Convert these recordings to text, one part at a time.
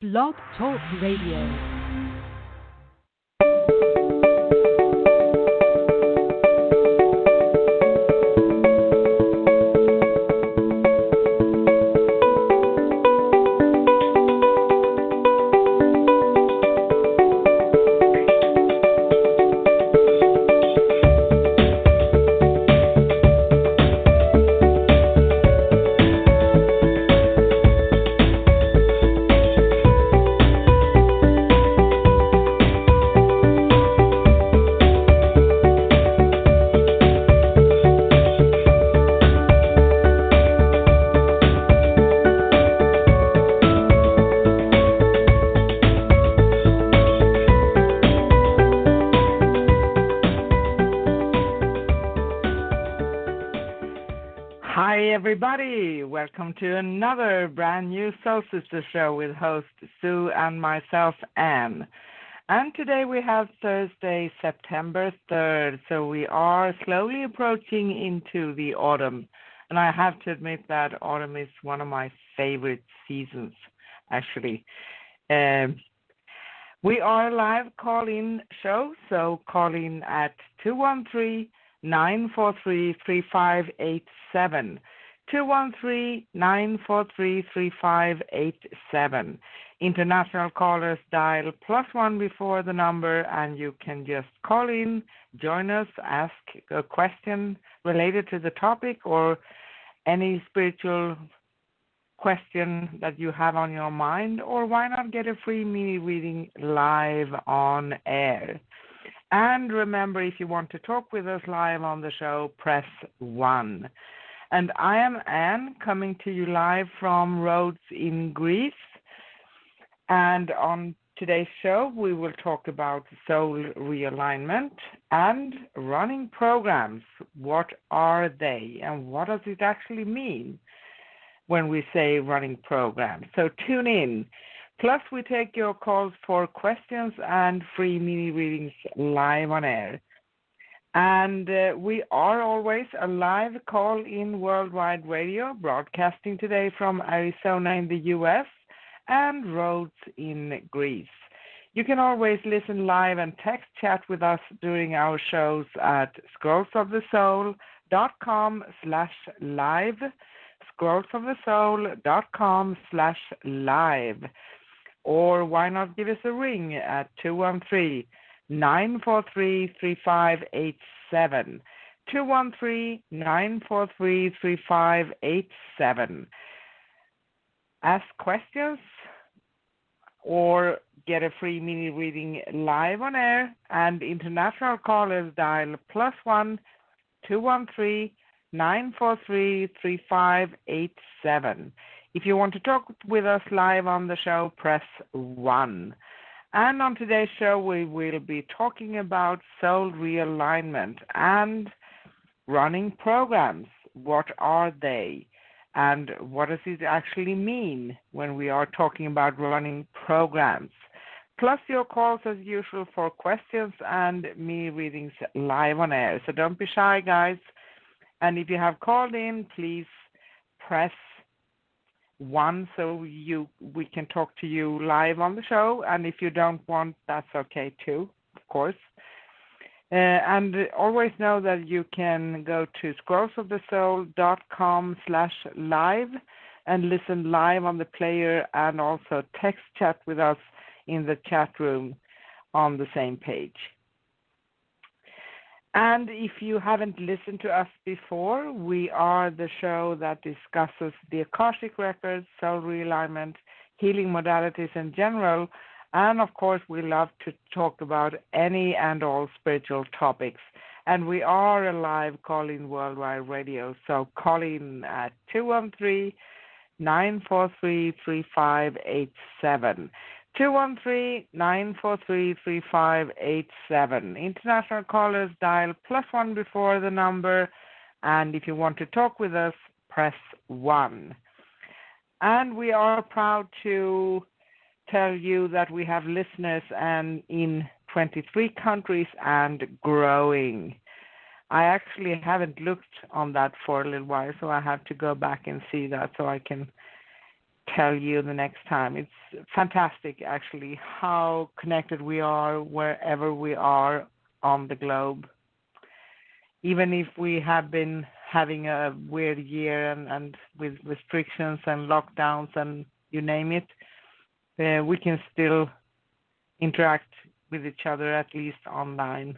Blog Talk Radio. Everybody, welcome to another brand new Soul Sister show with host Sue and myself, Anne. And today we have Thursday, September 3rd, so we are slowly approaching into the autumn. And I have to admit that autumn is one of my favorite seasons, actually. We are a live call-in show, so call in at 213-943-3587. 213-943-3587. International callers dial +1 before the number, and you can just call in, join us, ask a question related to the topic or any spiritual question that you have on your mind, or why not get a free mini reading live on air. And remember, if you want to talk with us live on the show, press 1. And I am Anne, coming to you live from Rhodes in Greece. And on today's show, we will talk about soul realignment and running programs. What are they, and what does it actually mean when we say running programs? So tune in. Plus, we take your calls for questions and free mini readings live on air. And we are always a live call-in worldwide radio, broadcasting today from Arizona in the U.S. and Rhodes in Greece. You can always listen live and text chat with us during our shows at scrollsofthesoul.com/live, scrollsofthesoul.com/live. Or why not give us a ring at 213-943-3587. 213-943-3587. Ask questions or get a free mini reading live on air, and international callers dial +1 213-943-3587. If you want to talk with us live on the show, press 1. And on today's show, we will be talking about soul realignment and running programs. What are they? And what does it actually mean when we are talking about running programs? Plus your calls as usual for questions and me readings live on air. So don't be shy, guys. And if you have called in, please press 1 so we can talk to you live on the show, and if you don't want, that's okay too, of course. And always know that you can go to scrollsofthesoul.com/live and listen live on the player, and also text chat with us in the chat room on the same page. And if you haven't listened to us before, we are the show that discusses the Akashic Records, soul realignment, healing modalities in general, and of course we love to talk about any and all spiritual topics. And we are a live call-in worldwide radio, so call in at 213-943-3587. 213-943-3587. International callers dial +1 before the number, and if you want to talk with us, press 1. And we are proud to tell you that we have listeners and in 23 countries and growing. I actually haven't looked on that for a little while, so I have to go back and see that so I can tell you the next time. It's fantastic, actually, how connected we are wherever we are on the globe. Even if we have been having a weird year and with restrictions and lockdowns and you name it, we can still interact with each other, at least online.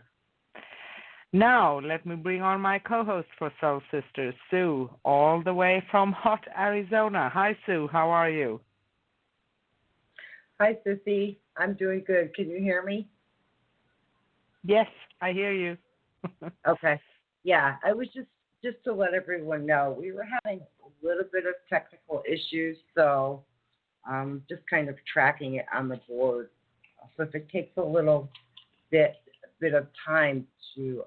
Now, let me bring on my co-host for Soul Sisters, Sue, all the way from hot Arizona. Hi, Sue. How are you? Hi, Sissy. I'm doing good. Can you hear me? Yes, I hear you. Okay. Yeah, I was just to let everyone know, we were having a little bit of technical issues, so just kind of tracking it on the board. So if it takes a little bit of time to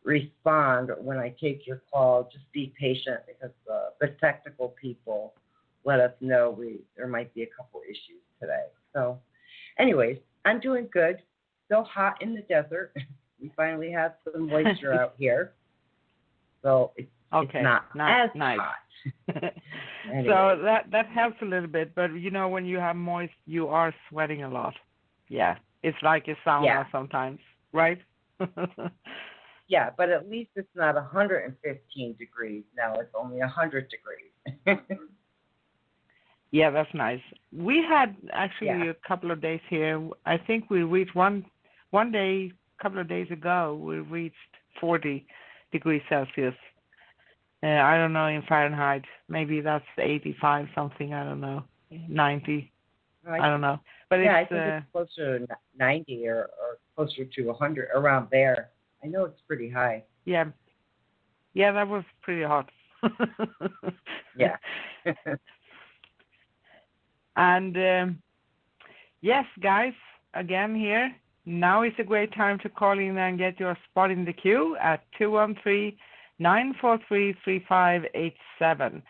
respond when I take your call, just be patient because the technical people let us know there might be a couple issues today. So anyways, I'm doing good. Still hot in the desert. We finally have some moisture out here. So it's not as hot. Anyway. So that helps a little bit, but when you have moist, you are sweating a lot. Yeah, it's like a sauna sometimes, right? Yeah, but at least it's not 115 degrees now. It's only 100 degrees. Yeah, that's nice. We had actually a couple of days here. I think we reached one day, a couple of days ago, we reached 40 degrees Celsius. I don't know in Fahrenheit. Maybe that's 85 something. I don't know. 90. I don't know. But I think it's closer to 90 or closer to 100, around there. I know it's pretty high. Yeah, that was pretty hot. Yeah. And yes, guys, again here. Now is a great time to call in and get your spot in the queue at 213-943-3587.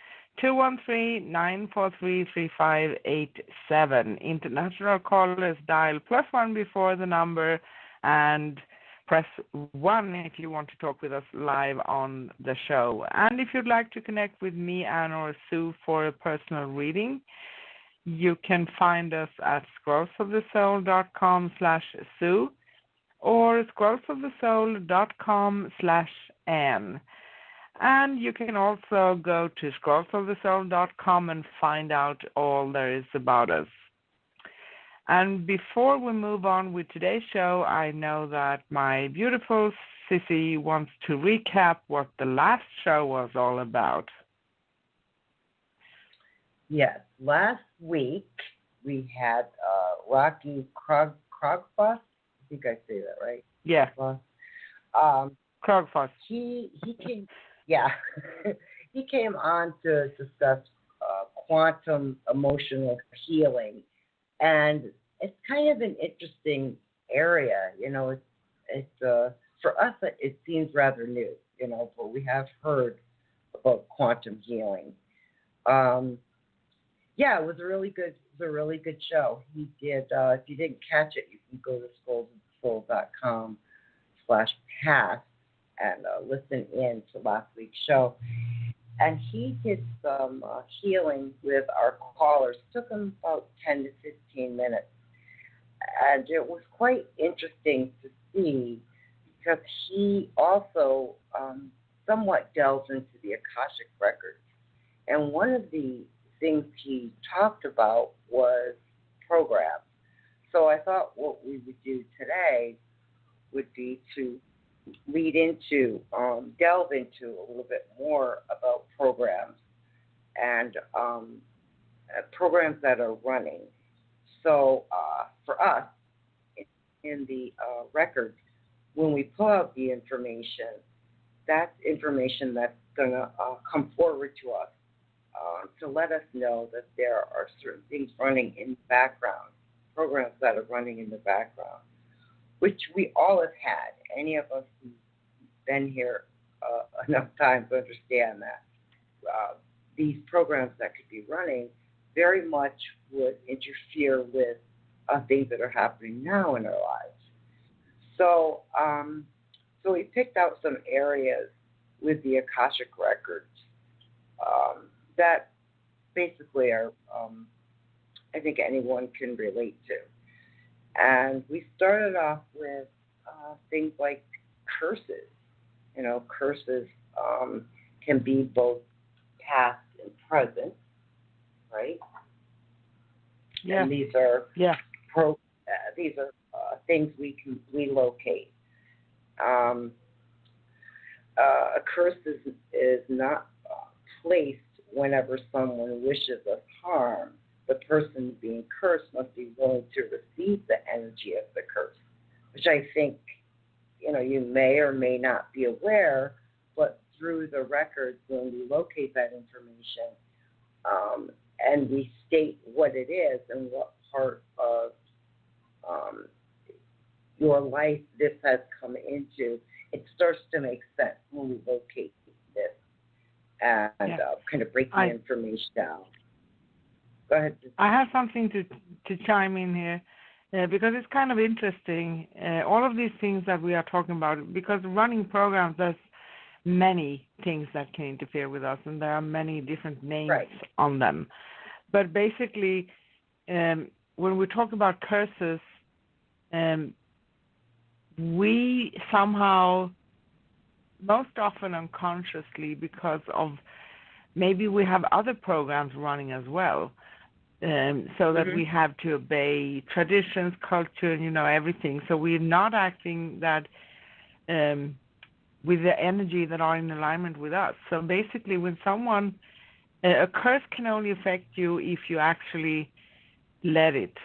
213-943-3587. International callers dial +1 before the number and press 1 if you want to talk with us live on the show. And if you'd like to connect with me, Anne, or Sue for a personal reading, you can find us at scrollsofthesoul.com/Sue or scrollsofthesoul.com/Anne. And you can also go to scrollsofthesoul.com and find out all there is about us. And before we move on with today's show, I know that my beautiful Sissy wants to recap what the last show was all about. Yes, last week we had Rocky Krogfuss. I think I say that right. Yeah. Krogfuss. He came. Yeah, he came on to discuss quantum emotional healing, and it's kind of an interesting area. It's for us it seems rather new. But we have heard about quantum healing. Yeah, it was a really good show. He did. If you didn't catch it, you can go to scrollsofthesoul.com/past and listen in to last week's show. And he did some healing with our callers. It took him about 10 to 15 minutes. And it was quite interesting to see because he also somewhat delves into the Akashic Records. And one of the things he talked about was programs. So I thought what we would do today would be to delve into a little bit more about programs and programs that are running. So for us, in the records, when we pull out the information, that's information that's going to come forward to us to let us know that there are certain things running in the background, programs that are running in the background, which we all have had. Any of us who've been here enough time to understand that these programs that could be running very much would interfere with things that are happening now in our lives. So we picked out some areas with the Akashic Records that basically are, I think anyone can relate to. And we started off with things like curses. Curses can be both past and present, right? Yeah. And these are Yeah. things we locate. A curse is not placed whenever someone wishes us harm. The person being cursed must be willing to receive the energy of the curse, which I think you may or may not be aware, but through the records, when we locate that information and we state what it is and what part of your life this has come into, it starts to make sense when we locate this and kind of break the information down. Go ahead. I have something to chime in here because it's kind of interesting. All of these things that we are talking about, because running programs, there's many things that can interfere with us, and there are many different names on them. But basically, when we talk about curses, we somehow, most often unconsciously, because of maybe we have other programs running as well, so that we have to obey traditions, culture, everything. So we're not acting that with the energy that are in alignment with us. So basically, when someone, a curse can only affect you if you actually let it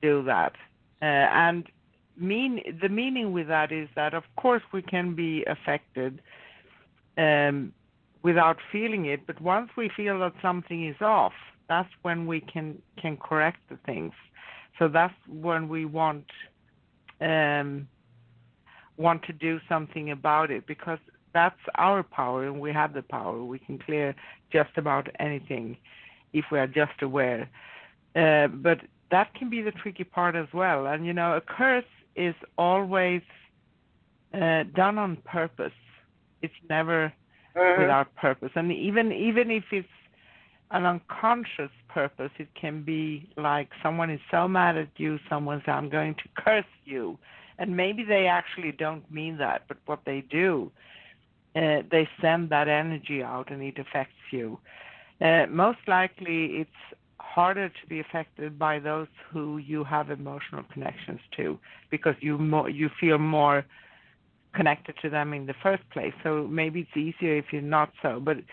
do that. And the meaning with that is that, of course, we can be affected without feeling it, but once we feel that something is off, that's when we can correct the things. So that's when we want to do something about it, because that's our power, and we have the power. We can clear just about anything if we are just aware. But that can be the tricky part as well. And, a curse is always done on purpose. It's never without purpose. And even if it's an unconscious purpose, it can be like someone is so mad at you, someone says, I'm going to curse you. And maybe they actually don't mean that, but what they do, they send that energy out and it affects you. Most likely it's harder to be affected by those who you have emotional connections to, because you feel more connected to them in the first place. So maybe it's easier if you're not so. But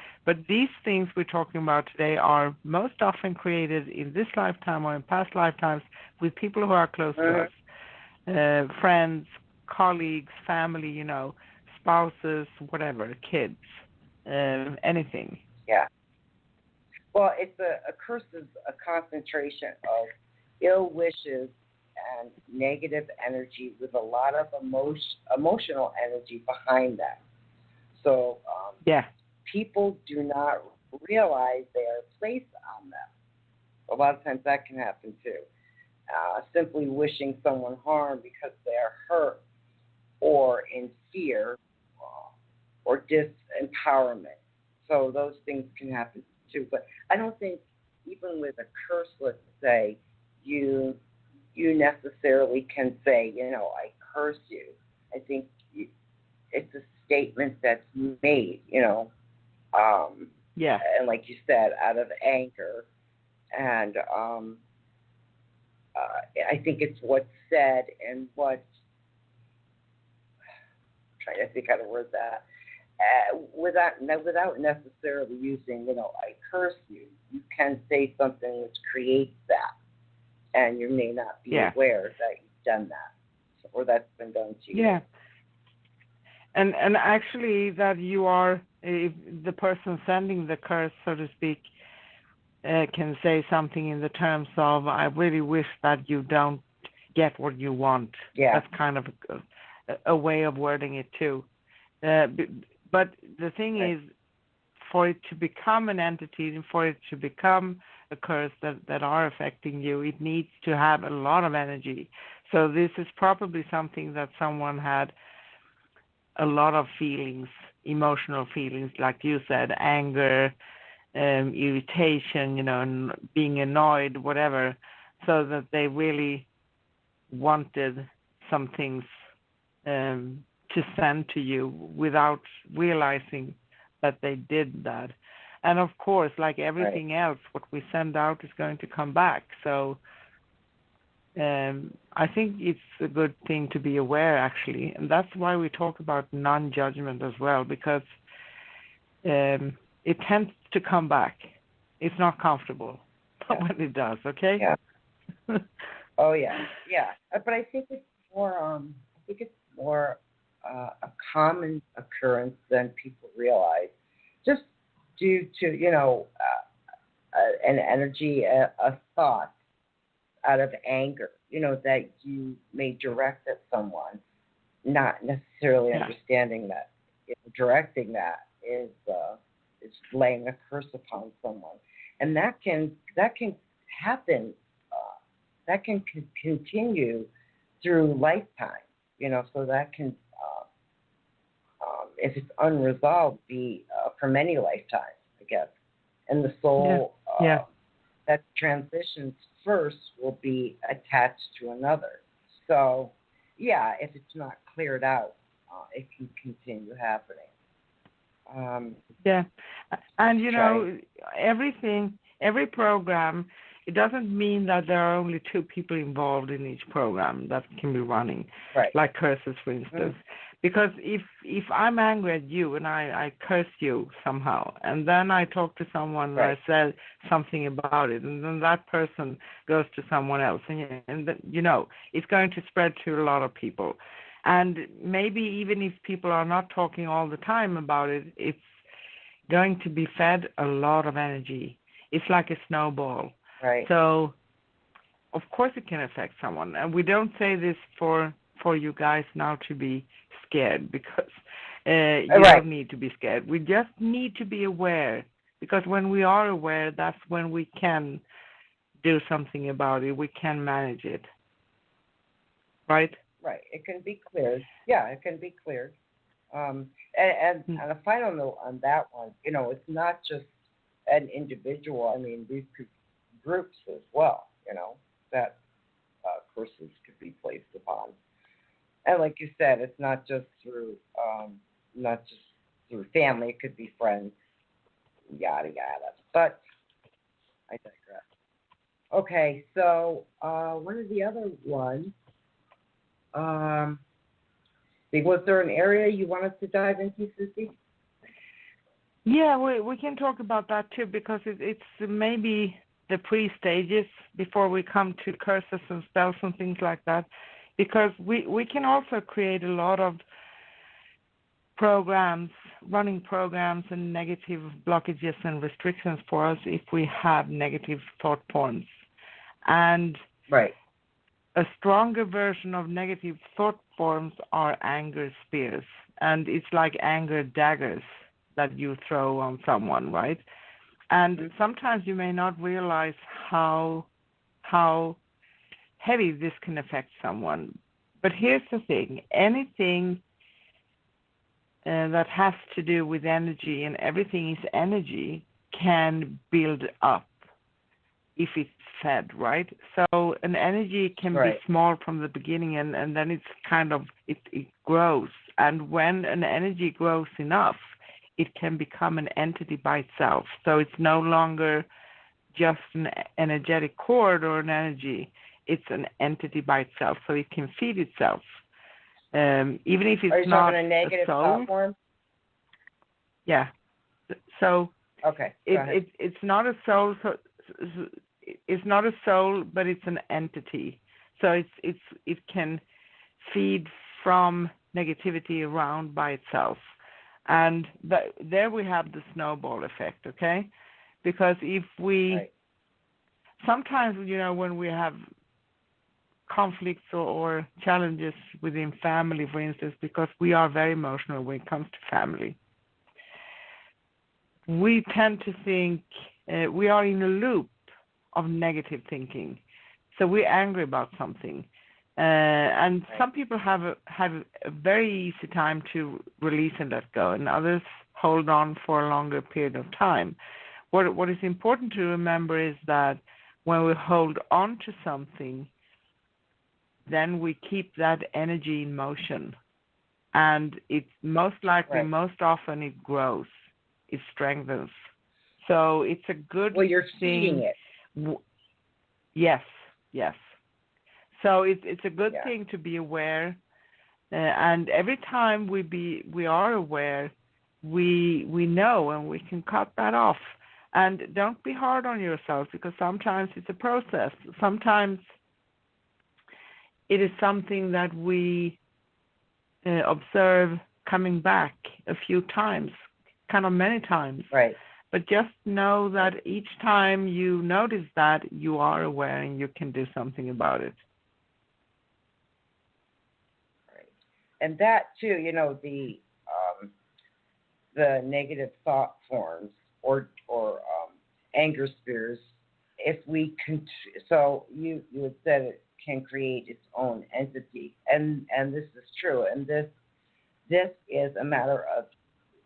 these things we're talking about today are most often created in this lifetime or in past lifetimes with people who are close to us, friends, colleagues, family, spouses, whatever, kids, anything. Yeah. Well, it's a curse is a concentration of ill wishes and negative energy with a lot of emotional energy behind them. So people do not realize they are placed on them. A lot of times that can happen too. Simply wishing someone harm because they are hurt or in fear or disempowerment. So those things can happen too. But I don't think even with a curse, let's say, you necessarily can say, I curse you. I think it's a statement that's made, and like you said, out of anger. And I think it's what's said and what, I'm trying to think how to word that, without necessarily using, I curse you. You can say something which creates that. And you may not be aware that you've done that, or that's been done to you. Yeah. And actually that you are, if the person sending the curse, so to speak, can say something in the terms of, I really wish that you don't get what you want. Yeah. That's kind of a way of wording it too. But the thing is, for it to become an entity and for it to become a curse that are affecting you, it needs to have a lot of energy. So this is probably something that someone had a lot of feelings, emotional feelings, like you said, anger, irritation, and being annoyed, whatever, so that they really wanted some things to send to you without realizing that they did that. And of course, like everything else, what we send out is going to come back. So I think it's a good thing to be aware, actually. And that's why we talk about non-judgment as well, because it tends to come back. It's not comfortable when it does, okay? Yeah. Oh, yeah. Yeah. But I think it's more a common occurrence than people realize, just due to, an energy, a thought out of anger, that you may direct at someone, not necessarily understanding that directing that is laying a curse upon someone, and that can happen. That can continue through lifetime, so that can, if it's unresolved, be for many lifetimes, I guess. And the soul that transitions first will be attached to another. So, if it's not cleared out, it can continue happening. And every program, it doesn't mean that there are only two people involved in each program that can be running, like curses, for instance. Because if I'm angry at you and I curse you somehow, and then I talk to someone and I say something about it, and then that person goes to someone else, and it's going to spread to a lot of people. And maybe even if people are not talking all the time about it, it's going to be fed a lot of energy. It's like a snowball. Right. So, of course, it can affect someone. And we don't say this for you guys now to be scared, because you don't need to be scared. We just need to be aware, because when we are aware, that's when we can do something about it. We can manage it. Right? Right. It can be cleared. Yeah, it can be cleared. And on a final note on that one, it's not just an individual. I mean, these groups as well, that curses could be placed upon. And like you said, it's not just through family. It could be friends, yada yada. But I digress. Okay, so what is the other one? Was there an area you wanted to dive into, Susie? Yeah, we can talk about that too, because it's maybe the pre-stages before we come to curses and spells and things like that. Because we can also create a lot of running programs and negative blockages and restrictions for us if we have negative thought forms. And a stronger version of negative thought forms are anger spears. And it's like anger daggers that you throw on someone, right? And sometimes you may not realize how heavy this can affect someone. But here's the thing. Anything that has to do with energy, and everything is energy, can build up if it's fed, right? So an energy can be small from the beginning, and then it's kind of, it grows. And when an energy grows enough, it can become an entity by itself. So it's no longer just an energetic cord or an energy. It's an entity by itself, so it can feed itself. Even if it's not a negative soul. Form? Yeah. So it's not a soul. So it's not a soul, but it's an entity. So it can feed from negativity around by itself, and there we have the snowball effect. Okay, because if we sometimes when we have conflicts or challenges within family, for instance, because we are very emotional when it comes to family, we tend to think we are in a loop of negative thinking. So we're angry about something. And some people have a very easy time to release and let go, and others hold on for a longer period of time. what is important to remember is that when we hold on to something, then we keep that energy in motion. And it's most likely, Right. most often it grows, it strengthens. So it's a good Well, you're thing. feeding it. Yes, yes. So it's a good Yeah. thing to be aware, and every time we are aware, we know, and we can cut that off. And don't be hard on yourself, because sometimes it's a process. Sometimes it is something that we observe coming back a few times, kind of many times. Right. But just know that each time you notice that, you are aware and you can do something about it. Right. And that too, the negative thought forms or anger spheres. If we so you had said it can create its own entity, and this is true, and this is a matter of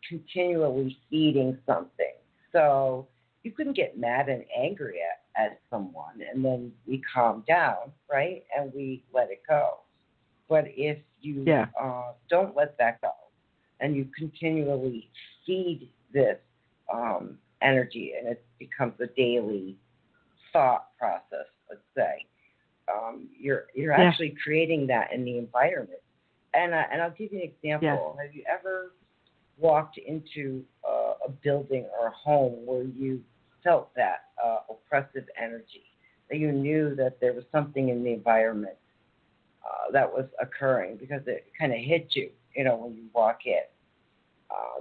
continually feeding something. So you can get mad and angry at someone, and then we calm down, right, and we let it go. But if you don't let that go, and you continually feed this energy, and it becomes a daily thought process, let's say, you're actually creating that in the environment. And I'll give you an example. Have you ever walked into a building or a home where you felt that oppressive energy, that you knew that there was something in the environment that was occurring because it kind of hit you, when you walk in,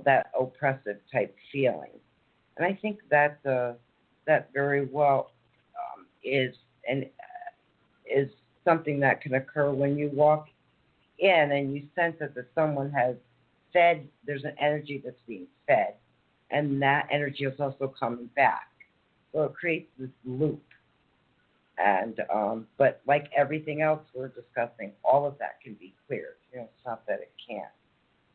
that oppressive type feeling? And I think that that very well is something that can occur when you walk in and you sense that someone has fed, there's an energy that's being fed, and that energy is also coming back. So it creates this loop. And but like everything else we're discussing, all of that can be cleared. It's not that it can't.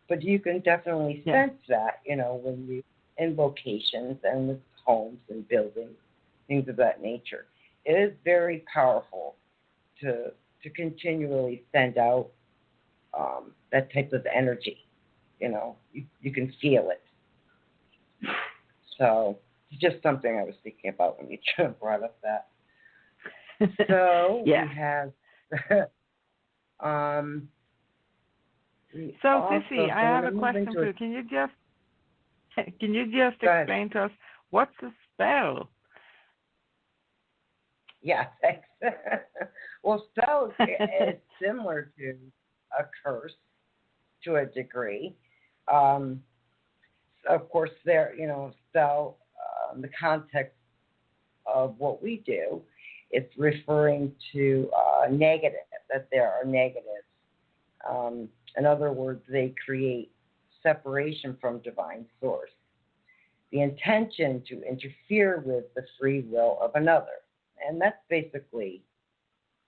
But you can definitely sense that, when you in locations and with homes and buildings, things of that nature. It is very powerful to continually send out that type of energy. You can feel it. So it's just something I was thinking about when you brought up that. So we have. So Sissy, I have a question for you. Can you just explain to us what's a spell? Yeah, thanks. Well, spell is similar to a curse to a degree. Of course, spell, the context of what we do, it's referring to negative, that there are negatives. In other words, they create separation from divine source. The intention to interfere with the free will of another. And that's basically,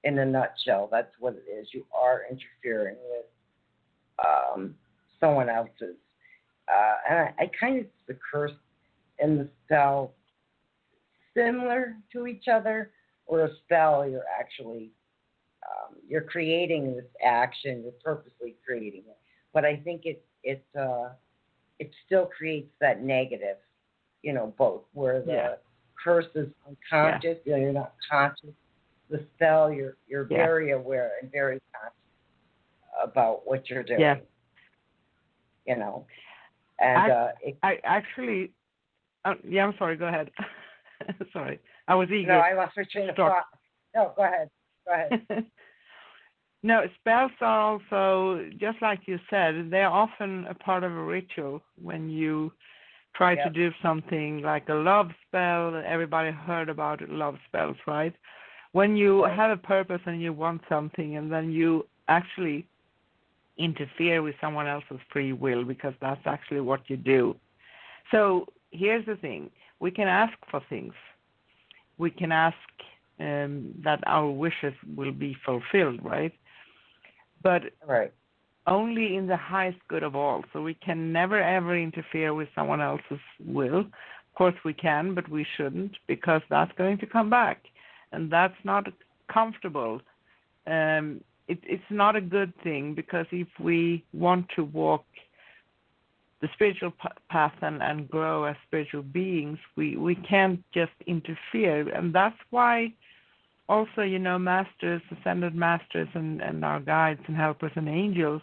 in a nutshell, that's what it is. You are interfering with someone else's. And I kind of, the curse and the spell similar to each other, or a spell, you're actually, you're creating this action, you're purposely creating it. But I think it still creates that negative, both, where the curse is unconscious, you're not conscious. The spell, you're very aware and very conscious about what you're doing. And I actually, I'm sorry, go ahead. Sorry, I was eager. No, I lost my train of thought. No, go ahead. No, spells are also, just like you said, they're often a part of a ritual. When you try to do something like a love spell, everybody heard about love spells, right? When you have a purpose and you want something, and then you actually interfere with someone else's free will, because that's actually what you do. So here's the thing. We can ask for things. We can ask that our wishes will be fulfilled, right? But only in the highest good of all. So we can never, ever interfere with someone else's will. Of course we can, but we shouldn't, because that's going to come back, and that's not comfortable. It's not a good thing, because if we want to walk the spiritual path and grow as spiritual beings, we can't just interfere. And that's why also, masters, ascended masters, and our guides and helpers and angels,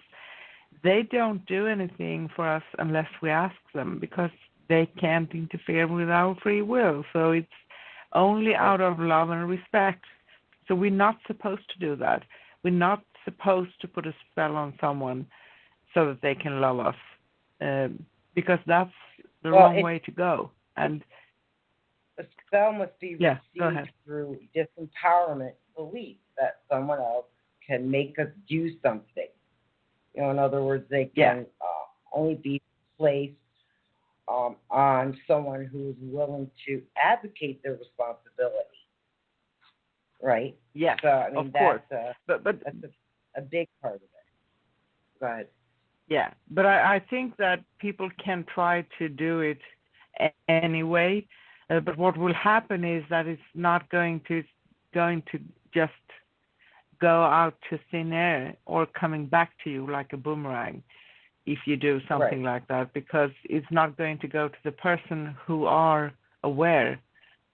they don't do anything for us unless we ask them, because they can't interfere with our free will. So it's only out of love and respect. So we're not supposed to do that. We're not supposed to put a spell on someone so that they can love us, because that's the wrong way to go. And the spell must be go received through disempowerment belief that someone else can make us do something. In other words, they can only be placed on someone who is willing to advocate their responsibility. Right? Yes, so, I mean, of course. But that's a big part of it. Go ahead. Yeah, but I think that people can try to do it anyway. But what will happen is that it's not going to just go out to thin air or coming back to you like a boomerang if you do something like that, because it's not going to go to the person who are aware.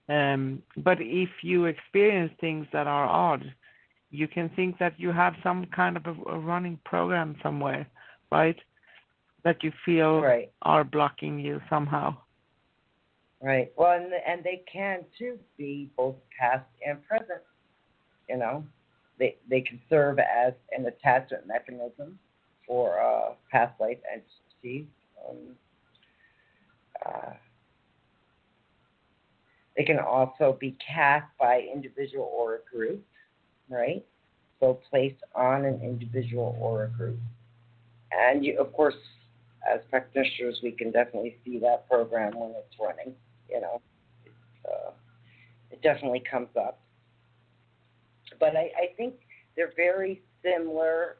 But if you experience things that are odd, you can think that you have some kind of a running program somewhere, right? That you feel are blocking you somehow. Right. Well, and they can too be both past and present. They can serve as an attachment mechanism for past life entities. They can also be cast by individual or a group, right? So placed on an individual or a group. And you, of course, as practitioners, we can definitely see that program when it's running. It definitely comes up. But I think they're very similar.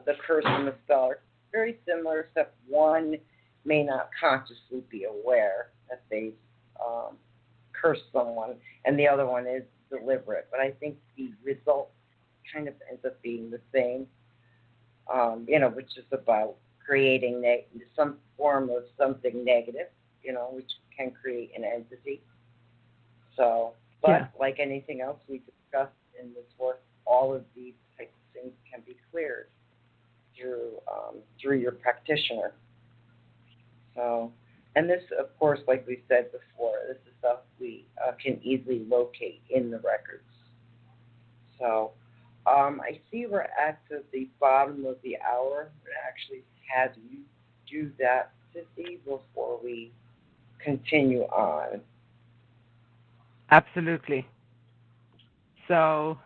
The curse and the spell are very similar, except one may not consciously be aware that they've cursed someone, and the other one is deliberate. But I think the result kind of ends up being the same, which is about creating some form of something negative, which can create an entity. So, but like anything else we discussed in this work, all of these types of things can be cleared through your practitioner. So, and this, of course, like we said before, this is stuff we can easily locate in the records. So, I see we're at the bottom of the hour. I actually had you do that, Sissy, before we continue on. Absolutely. So,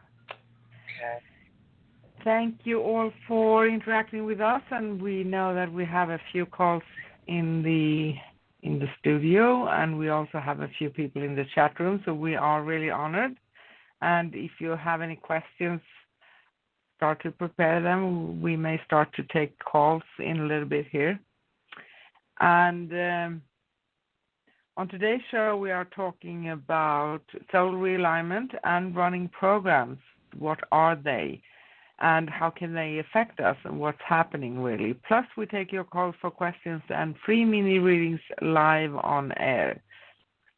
thank you all for interacting with us, and we know that we have a few calls in the studio, and we also have a few people in the chat room, so we are really honored. And if you have any questions, start to prepare them. We may start to take calls in a little bit here. And on today's show, we are talking about soul realignment and running programs. What are they? And how can they affect us, and what's happening really? Plus, we take your calls for questions and free mini readings live on air.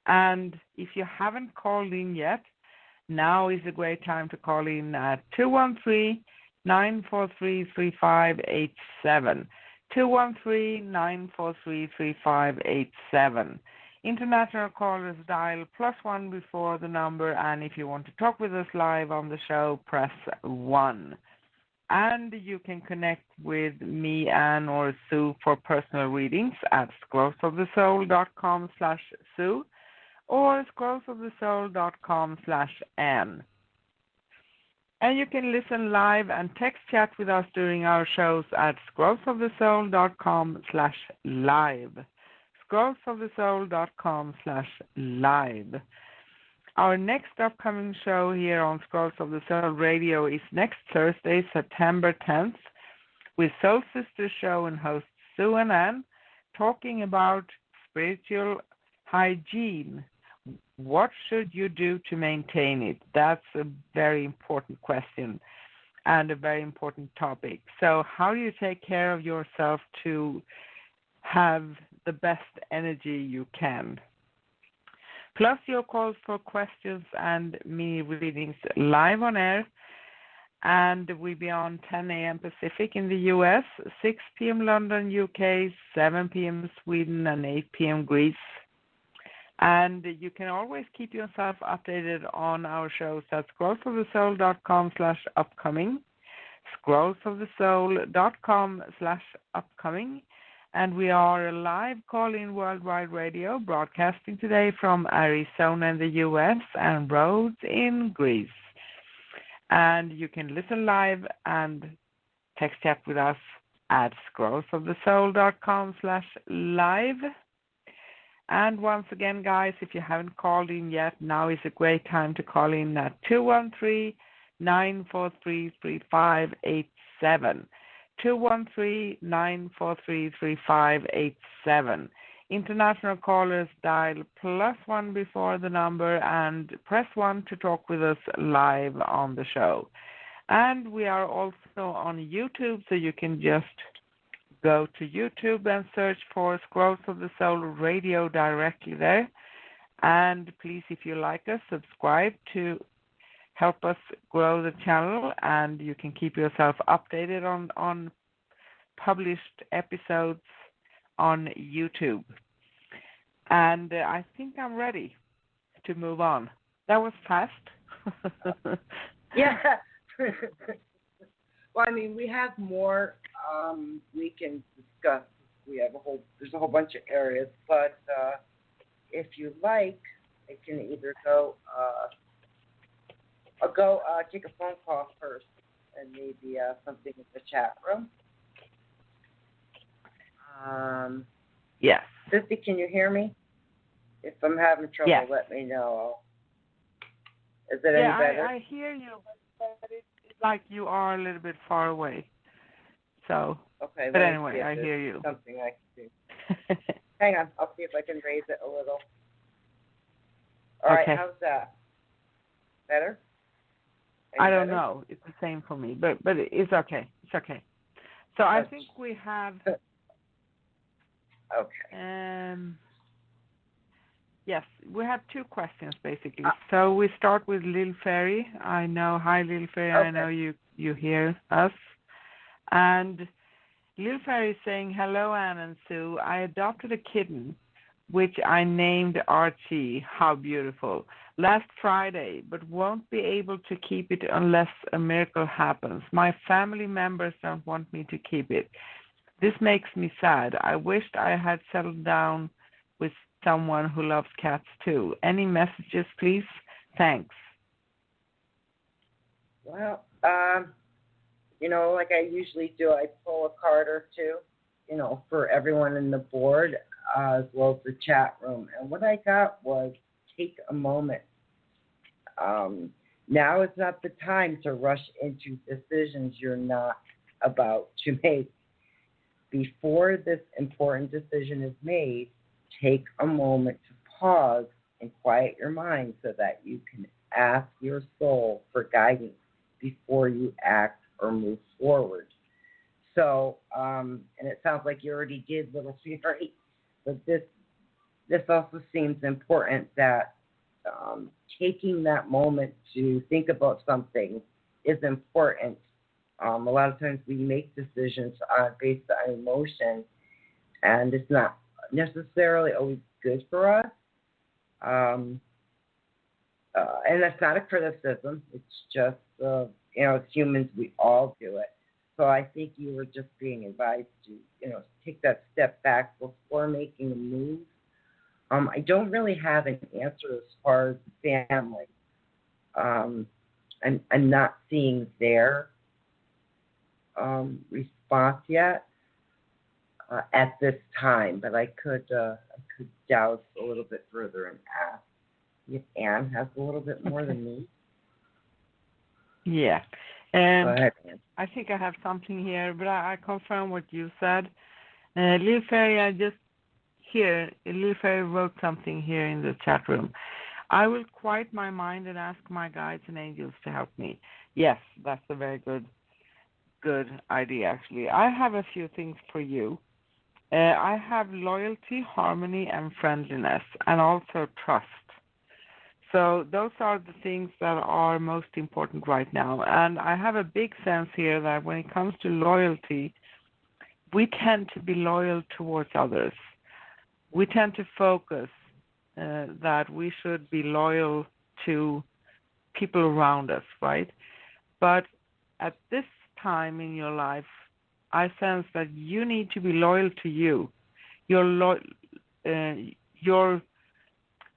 And if you haven't called in yet, now is a great time to call in at 213-943-3587. 213-943-3587. International callers dial +1 before the number, and if you want to talk with us live on the show, press 1. And you can connect with me, Anne, or Sue for personal readings at scrollsofthesoul.com/Sue or scrollsofthesoul.com/Anne. And you can listen live and text chat with us during our shows at scrollsofthesoul.com/live. scrollsofthesoul.com/live. Our next upcoming show here on Scrolls of the Soul Radio is next Thursday, September 10th, with Soul Sisters Show and hosts Sue and Ann, talking about spiritual hygiene. What should you do to maintain it? That's a very important question and a very important topic. So how do you take care of yourself to have the best energy you can? Plus your calls for questions and mini readings live on air. And we'll be on 10 a.m. Pacific in the US, 6 p.m. London, UK, 7 p.m. Sweden, and 8 p.m. Greece. And you can always keep yourself updated on our shows at scrollsofthesoul.com/upcoming, scrollsofthesoul.com/upcoming. And we are a live call-in worldwide radio broadcasting today from Arizona in the US and Rhodes in Greece. And you can listen live and text chat with us at scrollsofthesoul.com/live. And once again, guys, if you haven't called in yet, now is a great time to call in at 213-943-3587. 213-943-3587. International callers dial +1 before the number and press 1 to talk with us live on the show. And we are also on YouTube, so you can just go to YouTube and search for Scrolls of the Soul Radio directly there. And please, if you like us, subscribe to help us grow the channel, and you can keep yourself updated on published episodes on YouTube. And I think I'm ready to move on. That was fast. Yeah. Well, I mean, we have more we can discuss. There's a whole bunch of areas, but if you like, I can either go. I'll go take a phone call first, and maybe something in the chat room. Yes. Sissy, can you hear me? If I'm having trouble, yes. Let me know. Is it any better? I hear you, but it's like you are a little bit far away. So, okay, but anyway, I hear you. Something I can do. Hang on, I'll see if I can raise it a little. All right, how's that? Better? I don't know. It's the same for me, but it's okay. It's okay. So I think we have. Okay. Yes, we have two questions basically. So we start with Lil Fairy. I know. Hi, Lil Fairy. Okay. I know you hear us. And Lil Fairy is saying, hello, Anne and Sue. I adopted a kitten, which I named Archie. How beautiful. Last Friday, but won't be able to keep it unless a miracle happens. My family members don't want me to keep it. This makes me sad. I wished I had settled down with someone who loves cats too. Any messages, please? Thanks. Well, like I usually do, I pull a card or two, for everyone in the board, as well as the chat room. And what I got was take a moment. Now is not the time to rush into decisions you're not about to make. Before this important decision is made, take a moment to pause and quiet your mind so that you can ask your soul for guidance before you act or move forward. So, and it sounds like you already did, Little Fairy, but this also seems important that taking that moment to think about something is important. A lot of times we make decisions based on emotion, and it's not necessarily always good for us. And that's not a criticism. It's just, as humans, we all do it. So I think you were just being advised to, take that step back before making a move. I don't really have an answer as far as the family. I'm not seeing their response yet at this time, but I could douse a little bit further and ask if Anne has a little bit more than me. Yeah. Go ahead, Anne. I think I have something here, but I confirm what you said. Lil Fairy, I just here, Lil Fairy wrote something here in the chat room. I will quiet my mind and ask my guides and angels to help me. Yes, that's a very good idea, actually. I have a few things for you. I have loyalty, harmony, and friendliness, and also trust. So those are the things that are most important right now. And I have a big sense here that when it comes to loyalty, we tend to be loyal towards others. We tend to focus that we should be loyal to people around us, right? But at this time in your life, I sense that you need to be loyal to you. Your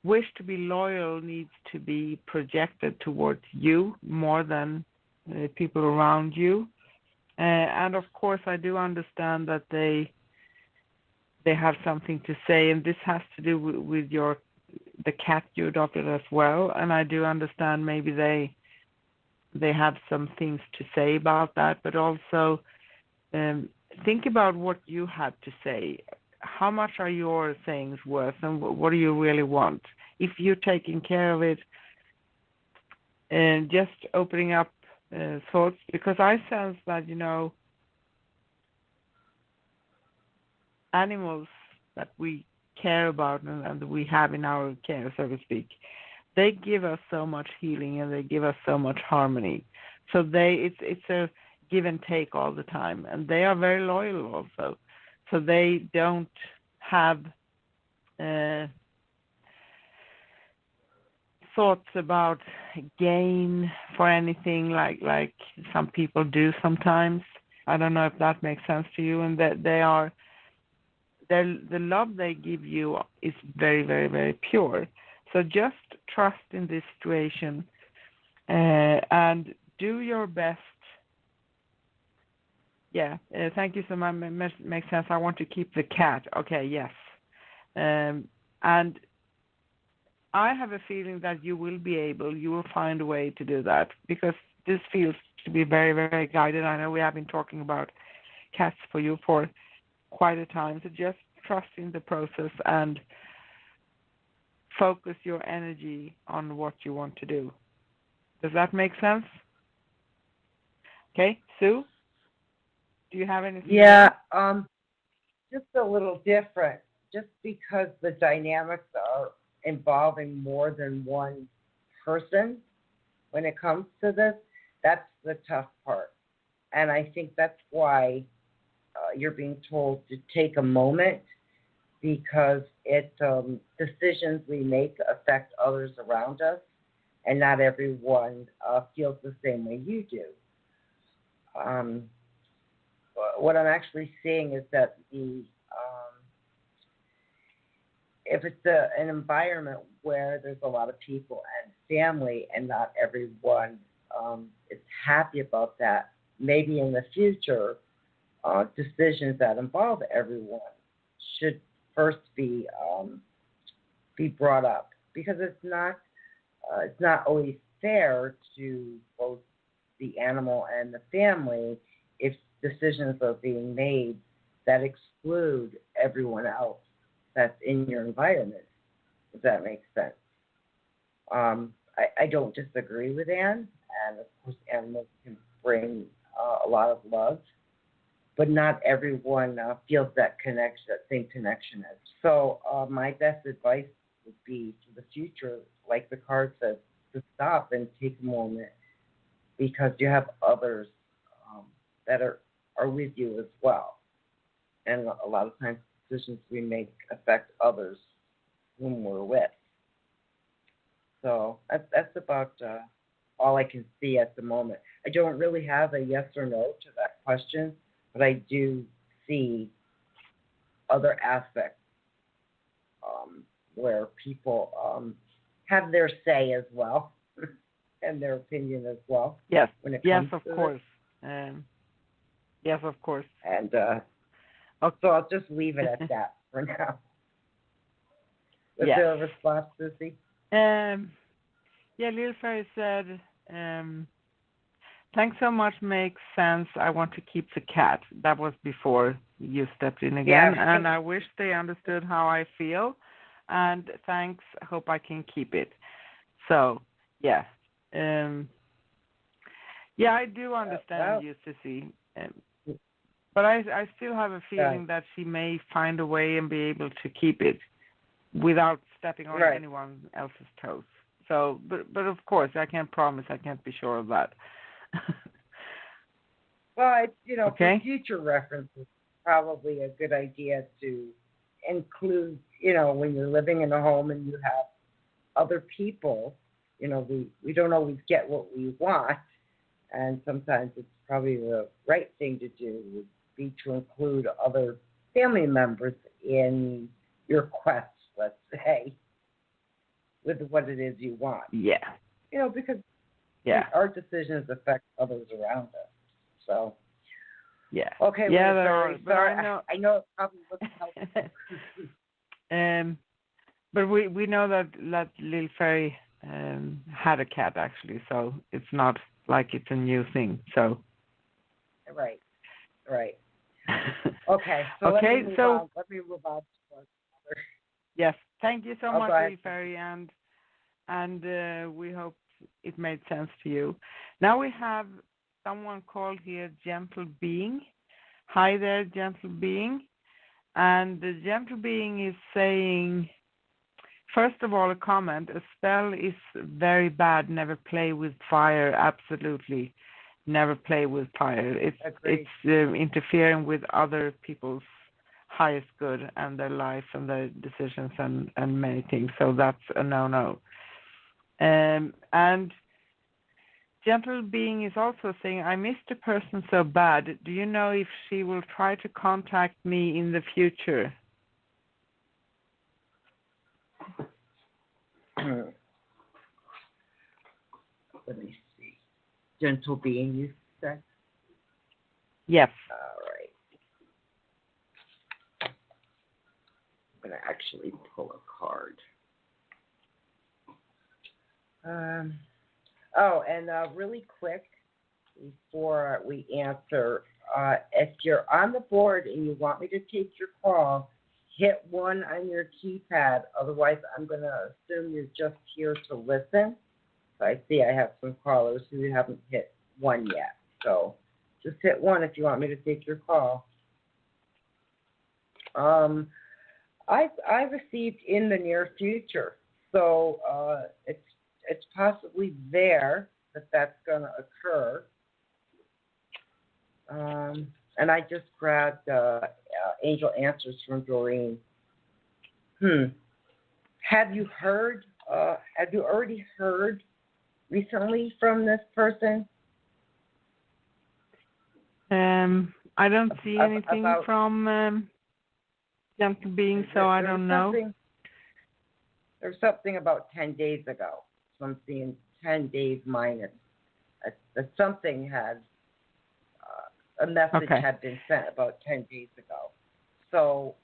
wish to be loyal needs to be projected towards you more than people around you. And of course, I do understand that they have something to say, and this has to do with the cat you adopted as well. And I do understand maybe they have some things to say about that, but also think about what you have to say. How much are your sayings worth, and what do you really want? If you're taking care of it, and just opening up thoughts, because I sense that, animals that we care about and that we have in our care, so to speak, they give us so much healing and they give us so much harmony. So it's a give and take all the time, and they are very loyal also. So they don't have thoughts about gain for anything like some people do sometimes. I don't know if that makes sense to you, and that the love they give you is very, very, very pure. So just trust in this situation and do your best. Yeah, thank you so much. Makes sense. I want to keep the cat. Okay, yes. And I have a feeling that you will find a way to do that, because this feels to be very, very guided. I know we have been talking about cats for you for quite a time. So just trust in the process and focus your energy on what you want to do. Does that make sense? Okay, Sue? Do you have anything? Yeah, just a little different. Just because the dynamics are involving more than one person when it comes to this, that's the tough part. And I think that's why you're being told to take a moment, because decisions we make affect others around us, and not everyone feels the same way you do. What I'm actually seeing is that if it's an environment where there's a lot of people and family and not everyone is happy about that, maybe in the future, decisions that involve everyone should first be brought up, because it's not always fair to both the animal and the family if decisions are being made that exclude everyone else that's in your environment, if that makes sense. I don't disagree with Anne, and of course animals can bring a lot of love, but not everyone feels that same connection as. So my best advice would be for the future, like the card says, to stop and take a moment, because you have others that are with you as well. And a lot of times decisions we make affect others whom we're with. So that's about all I can see at the moment. I don't really have a yes or no to that question, but I do see other aspects where people have their say as well and their opinion as well. Yes, when it yes, comes of to course. Yes, of course. And so I'll just leave it at that for now. Was there a response, Susie? Yeah, Lil Fairy said, Thanks so much. Makes sense. I want to keep the cat. That was before you stepped in again, Yeah. and I wish they understood how I feel. And thanks. Hope I can keep it. So, yeah. Yeah, I do understand you, Sissy. But I still have a feeling that she may find a way and be able to keep it without stepping on anyone else's toes. So, but of course, I can't promise. I can't be sure of that. Well, for future reference, it's probably a good idea to include, when you're living in a home and you have other people, we don't always get what we want, and sometimes it's probably the right thing to do would be to include other family members in your quest, let's say, with what it is you want. Yeah. Because our decisions affect others around us. So. Yeah. Okay. Yeah, sorry. I know it probably wasn't helpful. But we know that Lil Fairy had a cat actually, so it's not like it's a new thing. So. Right. Okay. So okay. Let me move on to another. Yes. Thank you so much, Lil Fairy, and we hope it made sense to you. Now we have someone called here Gentle Being. Hi there, Gentle Being. And the Gentle Being is saying, first of all, a comment. A spell is very bad. Never play with fire. Absolutely. Never play with fire. It's interfering with other people's highest good and their life and their decisions and many things. So that's a no-no. And Gentle Being is also saying, I missed a person so bad. Do you know if she will try to contact me in the future? Let me see. Gentle Being, you said? Yes. All right. I'm going to actually pull a card. Really quick, before we answer, if you're on the board and you want me to take your call, hit 1 on your keypad. Otherwise, I'm going to assume you're just here to listen. So I see I have some callers who haven't hit 1 yet. So just hit 1 if you want me to take your call. I received in the near future, so it's possibly there that's going to occur. And I just grabbed Angel Answers from Doreen. Have you heard? Have you already heard recently from this person? I don't see anything from Gentle Being, so I don't know. There's something about 10 days ago. So I'm seeing 10 days minus. That something had, a message had been sent about 10 days ago. So,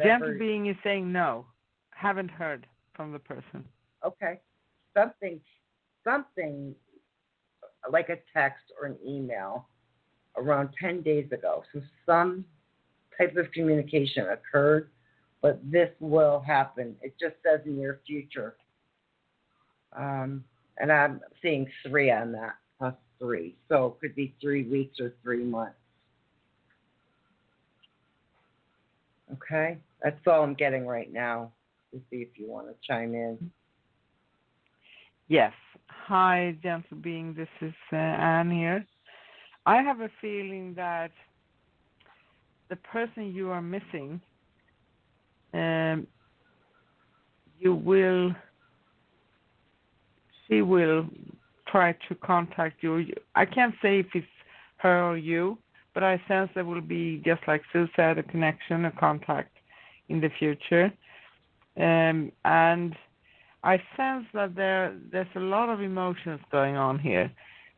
Gentle Being is saying no. Haven't heard from the person. Okay. Something like a text or an email around 10 days ago. So some type of communication occurred, but this will happen. It just says near future. And I'm seeing 3 on that, plus 3. So it could be 3 weeks or 3 months. Okay? That's all I'm getting right now. Let's see if you want to chime in. Yes. Hi, Gentle Being. This is Anne here. I have a feeling that the person you are missing, she will try to contact you. I can't say if it's her or you, but I sense there will be, just like Sue said, a connection, a contact in the future. And I sense that there's a lot of emotions going on here,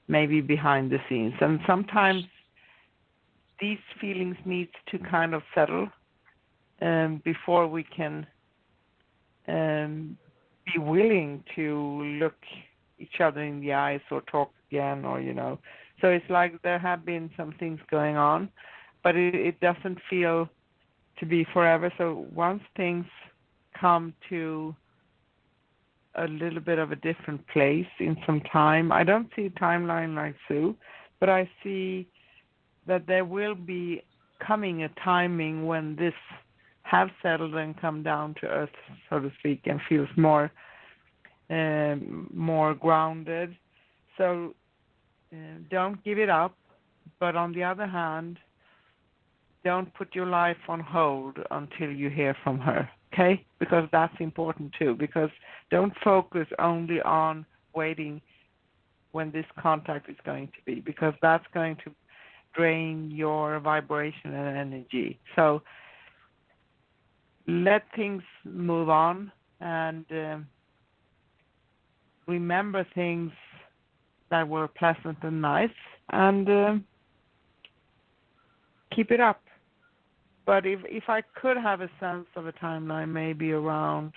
maybe behind the scenes. And sometimes these feelings need to kind of settle before we can be willing to look each other in the eyes or talk again, or, So So it's like there have been some things going on, but it doesn't feel to be forever. So once things come to a little bit of a different place in some time, I don't see a timeline like Sue, but I see that there will be coming a timing when this have settled and come down to earth, so to speak, and feels more grounded. So don't give it up, but on the other hand, don't put your life on hold until you hear from her, okay? Because that's important too, because don't focus only on waiting when this contact is going to be, because that's going to drain your vibration and energy. So let things move on and remember things that were pleasant and nice, and keep it up. But if I could have a sense of a timeline, maybe around,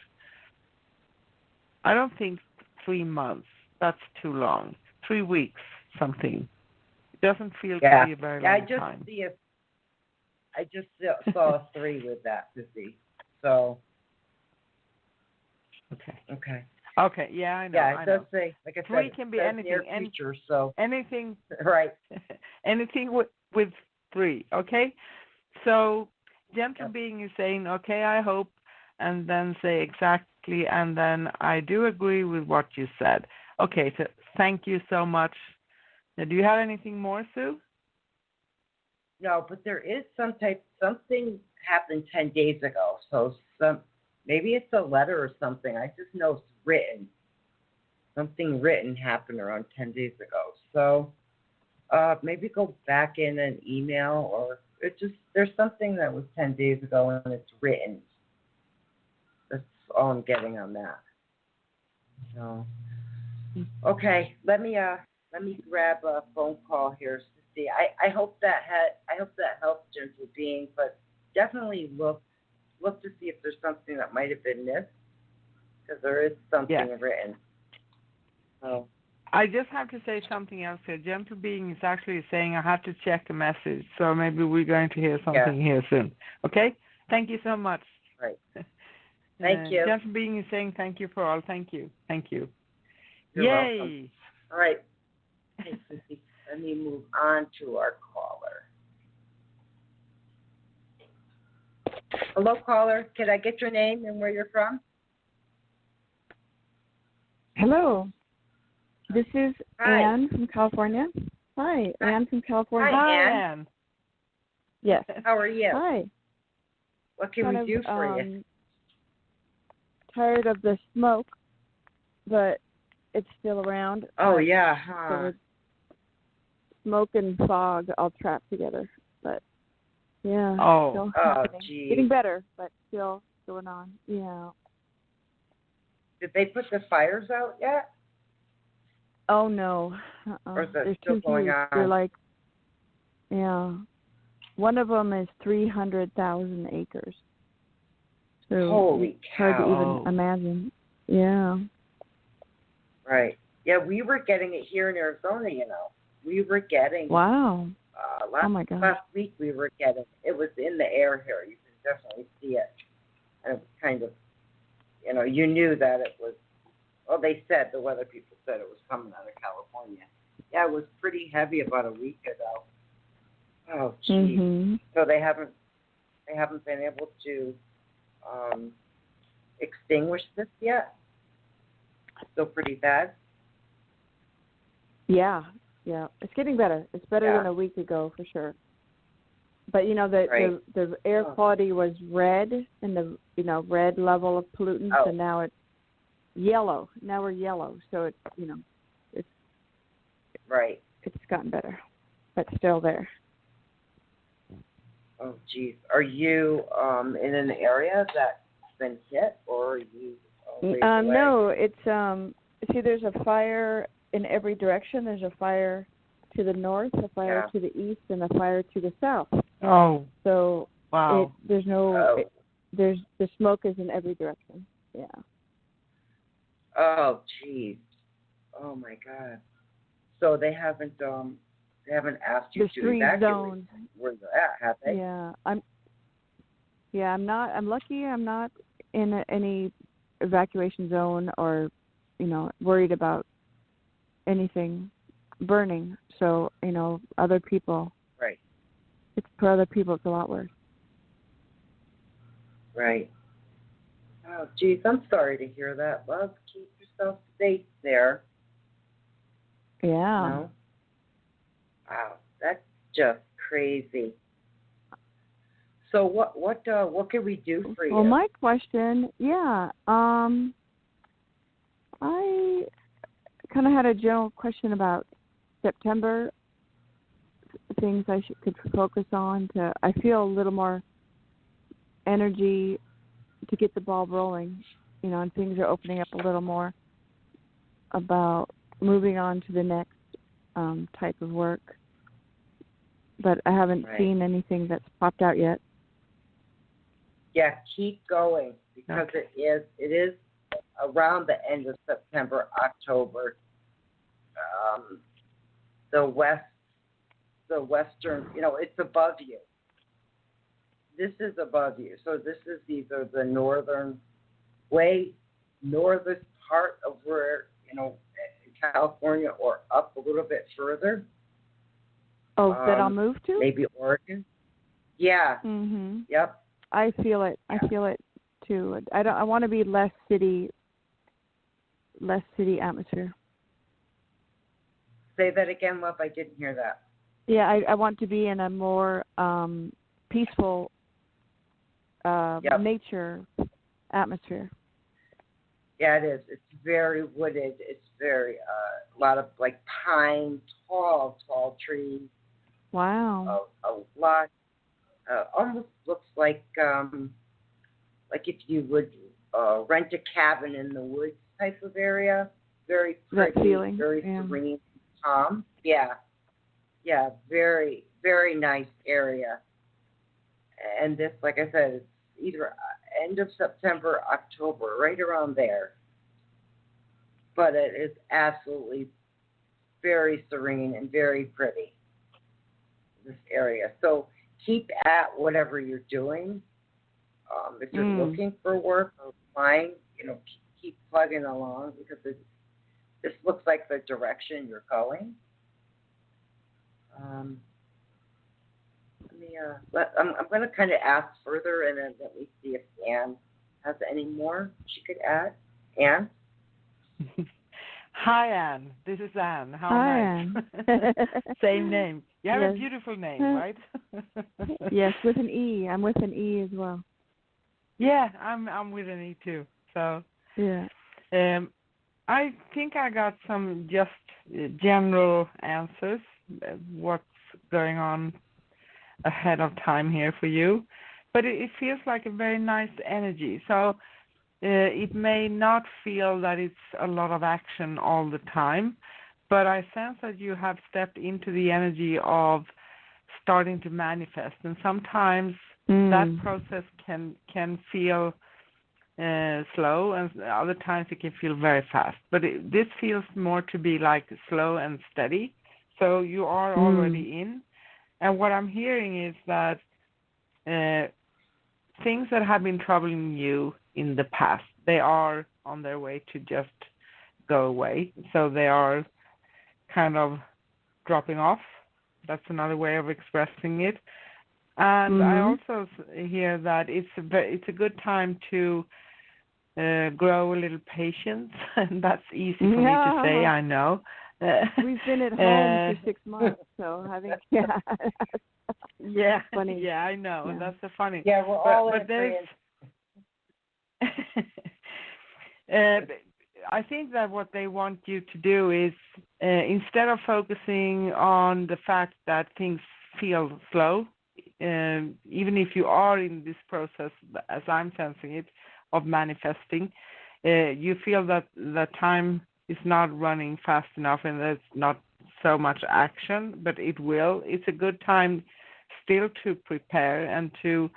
I don't think 3 months, that's too long. 3 weeks, something. It doesn't feel to be a very long time. I just saw a 3 with that, Sissy. So. Okay, yeah, I know. Yeah, it does say, like I said, 3 can be anything. Near future, so. Anything. Right. Anything with 3, okay? So, gentle being is saying, okay, I hope, and then say exactly, and then I do agree with what you said. Okay, so thank you so much. Now, do you have anything more, Sue? No, but there is something happened 10 days ago, so maybe it's a letter or something. I just know it's written. Something written happened around 10 days ago. So maybe go back in an email, or there's something that was 10 days ago and it's written. That's all I'm getting on that. So okay, let me grab a phone call here, Sissy. I hope that helped, gentle being, but definitely look to see if there's something that might have been missed, because there is something written. So I just have to say something else here. Gentle being is actually saying I have to check a message, so maybe we're going to hear something here soon. Okay? Thank you so much. Right. Thank you. Gentle being is saying thank you for all. Thank you. Thank you. You're Yay. welcome. All right. Hey, Sissy, let me move on to our caller. Hello, caller. Can I get your name and where you're from? Hello. This is Anne from California. Hi, Anne from California. Hi, Anne. Yes. How are you? Hi. What can we do for you? Tired of the smoke, but it's still around. Oh, yeah. Huh. So smoke and fog all trapped together. But, yeah. Still happening. Geez. Getting better, but still going on. Yeah. Did they put the fires out yet? Oh, no. Or is that They're still too going huge. on? They're like, one of them is 300,000 acres. So holy cow. Hard to even imagine. Yeah. Right. Yeah, we were getting it here in Arizona, We were getting. Wow. Oh, my God. Last week we were getting, it was in the air here. You can definitely see it. And it was kind of, you knew that it was, well, the weather people said it was coming out of California. Yeah, it was pretty heavy about a week ago. Oh, geez. Mm-hmm. So they haven't been able to extinguish this yet? Still pretty bad? Yeah. It's getting better. It's better than a week ago for sure. But the air quality was red, in the red level of pollutants, and now it's yellow. Now we're yellow, so it's it's right. It's gotten better, but still there. Oh, geez. Are you in an area that's been hit, or are you? No, it's see, there's a fire in every direction. There's a fire to the north, a fire to the east, and a fire to the south. Oh. So wow. There's no. There's the smoke is in every direction. Yeah. Oh, geez. Oh my God. So they haven't They haven't asked you the to street evacuate zones. where you're at, have they? Yeah, I'm not. I'm lucky. I'm not in any evacuation zone or, worried about anything burning. So, other people. Right. For other people, it's a lot worse. Right. Oh, geez, I'm sorry to hear that, love. Keep yourself safe there. Yeah. Wow, that's just crazy. So what can we do for you? Well, my question, I kind of had a general question about September, things I could focus on. I feel a little more energy to get the ball rolling, and things are opening up a little more about moving on to the next type of work. But I haven't seen anything that's popped out yet. Yeah, keep going because it is around the end of September, October. The western, it's above you. This is above you. So this is either the northern part of where, California or up a little bit further. Oh, that I'll move to? Maybe Oregon. Yeah. Mhm. Yep. I feel it. I feel it too. I want to be less city atmosphere. Say that again, love. I didn't hear that. Yeah, I want to be in a more peaceful nature atmosphere. Yeah, it is. It's very wooded. It's very a lot of like pine, tall trees. Wow. A lot. Almost looks like if you would rent a cabin in the woods type of area. Very pretty. That feeling. Very serene, calm. Yeah. Yeah. Very, very nice area. And this, like I said, it's either end of September, October, right around there. But it is absolutely very serene and very pretty, this area. So keep at whatever you're doing. If you're looking for work or applying, keep plugging along because this looks like the direction you're going. I'm going to kind of ask further, and then let me see if Ann has any more she could add. Ann? Hi, Ann. This is Ann. How nice. Ann. Same name. You have a beautiful name, right? Yes, with an E. I'm with an E as well. Yeah, I'm with an E too. So yeah. I think I got some just general answers. What's going on ahead of time here for you, but it feels like a very nice energy. So it may not feel that it's a lot of action all the time, but I sense that you have stepped into the energy of starting to manifest, and sometimes that process can feel slow, and other times it can feel very fast. But this feels more to be like slow and steady. So you are already in. And what I'm hearing is that things that have been troubling you in the past, they are on their way to just go away. So they are kind of dropping off. That's another way of expressing it. And I also hear that it's a good time to grow a little patience, and that's easy for me to say, I know. We've been at home for 6 months, so I think, yeah, funny. Yeah, I know. Yeah. That's so funny. Yeah, we're all but there's, I think that what they want you to do is instead of focusing on the fact that things feel slow, even if you are in this process, as I'm sensing it, of manifesting, you feel that the time is not running fast enough and there's not so much action, but it will. It's a good time still to prepare and to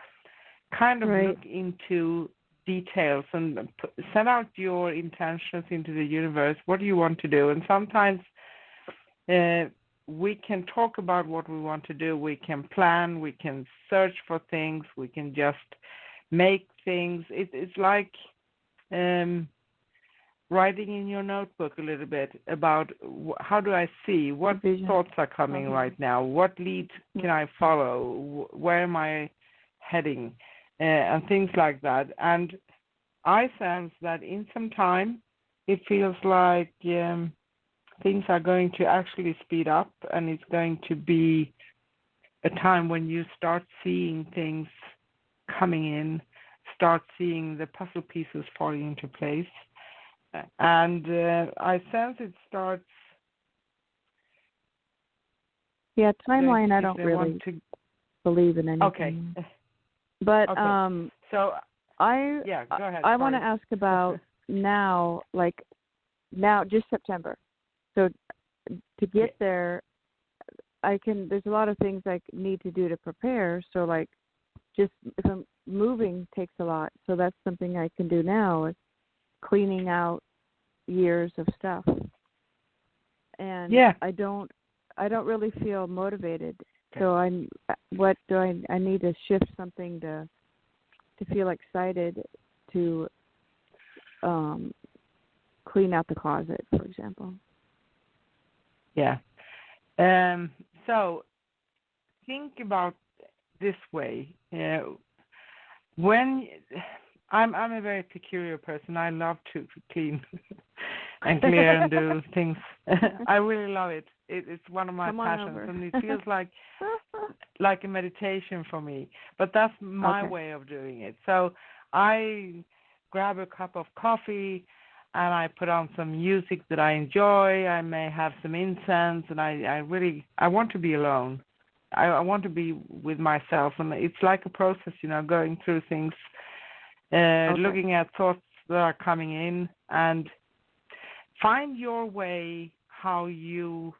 kind of look into details and set out your intentions into the universe. What do you want to do? And sometimes we can talk about what we want to do. We can plan. We can search for things. We can just make things. It's like writing in your notebook a little bit about how do I see, what thoughts are coming right now, what lead can I follow, where am I heading, and things like that. And I sense that in some time it feels like things are going to actually speed up, and it's going to be a time when you start seeing things coming in, start seeing the puzzle pieces falling into place. And I sense it starts. Yeah, timeline. I don't really believe in anything. Okay. But okay. So go ahead. I want to ask about now, just September. So to get there, there's a lot of things I need to do to prepare. So just if I'm moving takes a lot. So that's something I can do now, is cleaning out years of stuff. And I don't really feel motivated. So I need to shift something to feel excited to clean out the closet, for example. Yeah. So think about this way. When I'm a very peculiar person. I love to clean and clear and do things. I really love it. It's one of my passions, and it feels like a meditation for me. But that's my way of doing it. So I grab a cup of coffee, and I put on some music that I enjoy. I may have some incense, and I want to be alone. I want to be with myself, and it's like a process, going through things, looking at thoughts that are coming in, and find your way how you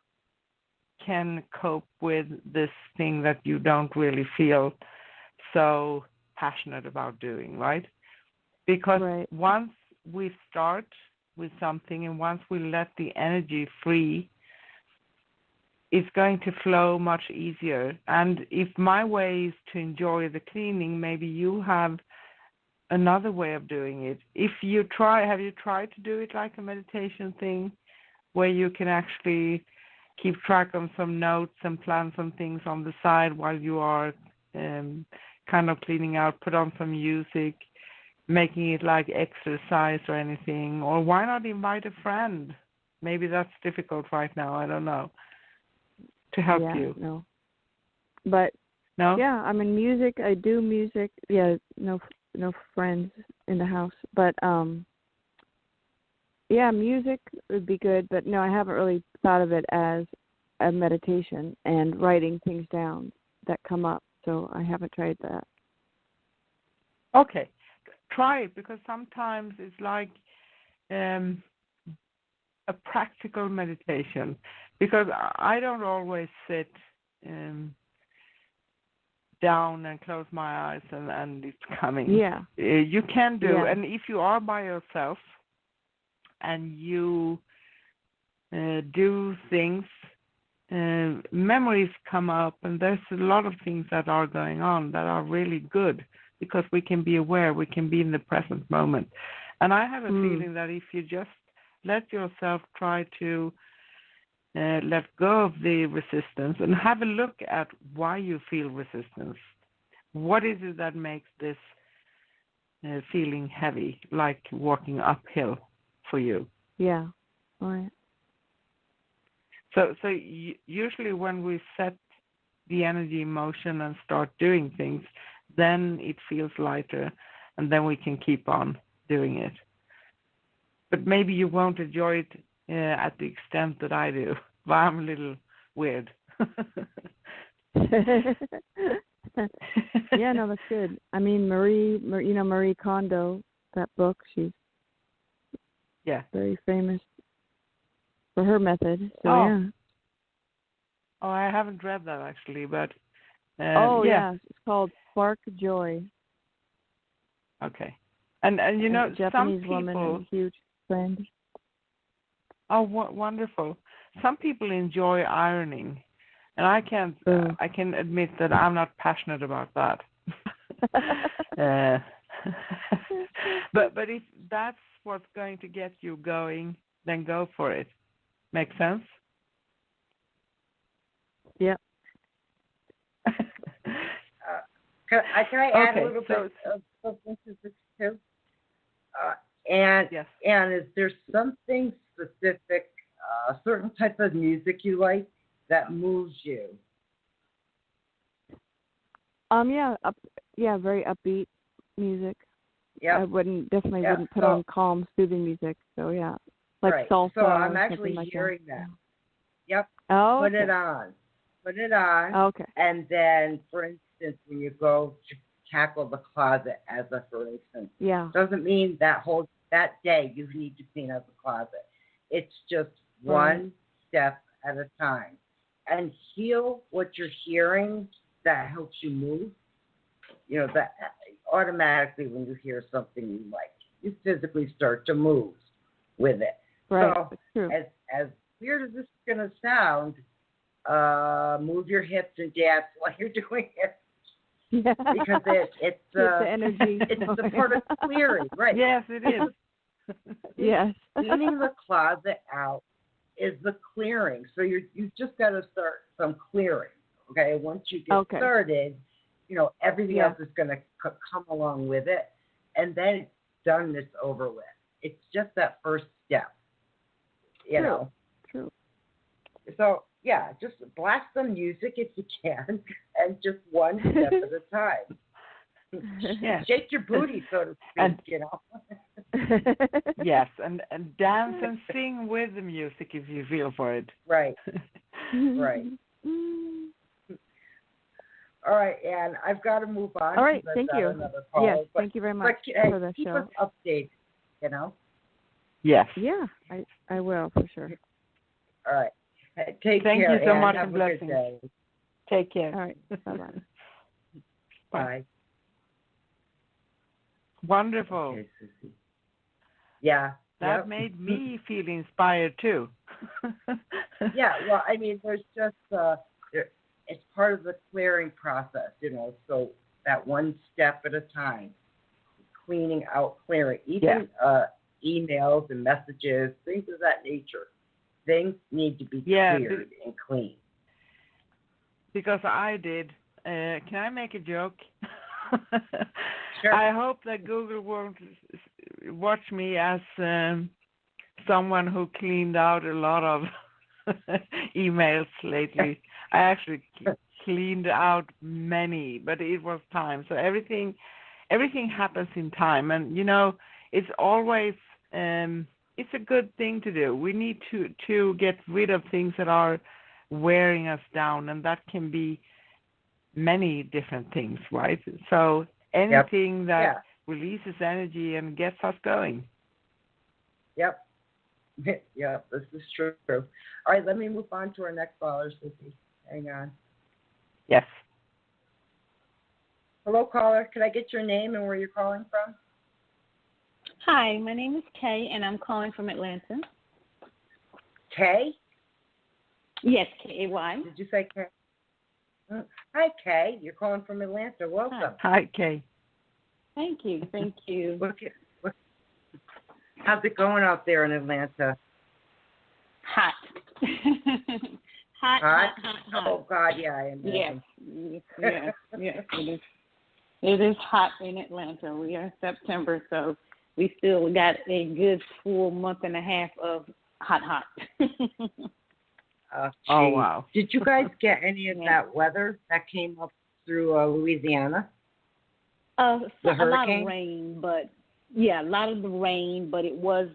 can cope with this thing that you don't really feel so passionate about doing, right? Because once we start with something, and once we let the energy free, it's going to flow much easier. And if my way is to enjoy the cleaning, maybe you have another way of doing it. Have you tried to do it like a meditation thing, where you can actually keep track of some notes and plan some things on the side while you are kind of cleaning out, put on some music, making it like exercise or anything? Or why not invite a friend? Maybe that's difficult right now, I don't know, to help you. No. But no? Yeah, I mean, music, I do music. Yeah, no friends in the house. But music would be good, but no, I haven't really thought of it as a meditation and writing things down that come up. So I haven't tried that. Okay. Try it, because sometimes it's like a practical meditation, because I don't always sit down and close my eyes and it's coming. Yeah. You can do, and if you are by yourself and you do things, memories come up, and there's a lot of things that are going on that are really good, because we can be aware, we can be in the present moment. And I have a feeling that if you just let yourself try to let go of the resistance and have a look at why you feel resistance. What is it that makes this feeling heavy, like walking uphill for you? Yeah, all right. So usually when we set the energy in motion and start doing things, then it feels lighter, and then we can keep on doing it. But maybe you won't enjoy it at the extent that I do, but I'm a little weird. Yeah, no, that's good. I mean, Marie Kondo, that book, she's very famous for her method. So Oh, I haven't read that actually, but it's called Spark Joy. Okay, and you know, Japanese some people, woman, a huge friend. Oh, wonderful! some people enjoy ironing, and I can't. I can admit that I'm not passionate about that. But if that's what's going to get you going, then go for it. Make sense? Yeah. Can I add a little bit of something to this too? And is there something specific, a certain type of music you like that moves you? Very upbeat music. Yeah. I wouldn't put on calm, soothing music. So like salsa. So I'm or actually like hearing that. Yep. Oh. Put it on. Okay. And then, for instance, when you go to tackle the closet, for instance, doesn't mean that day you need to clean out the closet. It's just one step at a time, and feel what you're hearing. That helps you move. That automatically when you hear something you like, you physically start to move with it. Right. So true. as weird as this is going to sound, move your hips and dance while you're doing it. Yeah. Because it's the energy. It's the part of clearing, right? Yes, it is. Yes. Cleaning the closet out is the clearing. So you just got to start some clearing. Okay. Once you get started, everything else is going to come along with it, and then it's done. It's over with. It's just that first step. True. So just blast some music if you can, and just one step at a time. Shake your booty, so to speak. Yes, and dance and sing with the music if you feel for it. Right. Right. All right, Anne, I've got to move on. All right, thank you. Call, yes, thank you very much for the keep show. Us updated, Yes. Yeah, I will for sure. All right. Take care. Thank you so Anne. much Have and a blessings. good day. Take care. All right. Bye-bye. Bye. Wonderful. Okay, Susie. Yeah. That made me feel inspired too. Yeah. Well, I mean, there's just it's part of the clearing process, So that one step at a time, cleaning out, clearing, even emails and messages, things of that nature. Things need to be cleared and clean. Because I did. Can I make a joke? Sure. I hope that Google won't watch me as someone who cleaned out a lot of emails lately. I actually cleaned out many, but it was time. So everything happens in time, and it's always it's a good thing to do. We need to get rid of things that are wearing us down, and that can be many different things, right? So anything that releases energy and gets us going. Yep. Yeah, this is true. All right, let me move on to our next caller, Susie. Hang on. Yes. Hello, caller. Could I get your name and where you're calling from? Hi, my name is Kay, and I'm calling from Atlanta. Kay? Yes, K-A-Y. Did you say Kay? Hi, Kay. You're calling from Atlanta. Welcome. Hi, Kay. Thank you. How's it going out there in Atlanta? Hot. hot. Oh, God, yeah, I imagine. Yes, it is. It is hot in Atlanta. We are in September, so we still got a good full month and a half of hot. Oh, wow. Did you guys get any of that weather that came up through Louisiana? A lot of rain, but a lot of the rain, but it was,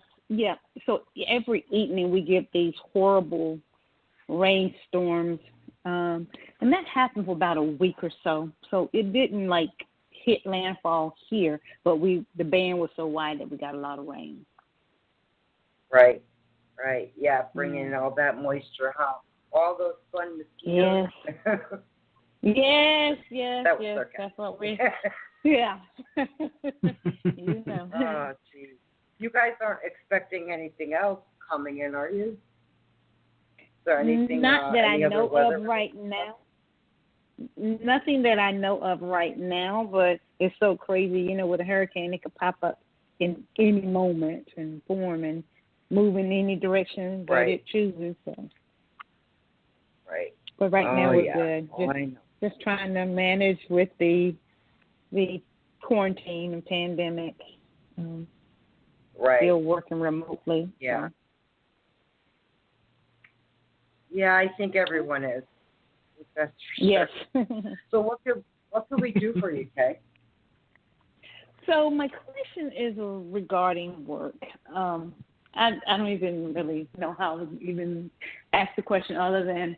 so every evening we get these horrible rainstorms, and that happened for about a week or so. So it didn't hit landfall here, but the band was so wide that we got a lot of rain. Right. Yeah, bringing all that moisture, huh? All those fun mosquitoes. Yes. That That's what we. Yeah. Oh, geez. You guys aren't expecting anything else coming in, are you? there anything? Not that I know of right now. Nothing that I know of right now, but it's so crazy. You know, with a hurricane, it could pop up in any moment and form and move in any direction that it chooses. So. Right. But right now we're good. Just trying to manage with the quarantine and pandemic. Right. Still working remotely. Yeah. So. Yeah, I think everyone is. That's for sure. Yes. So what could we do for you, Kay? So my question is regarding work. I don't even really know how to even ask the question other than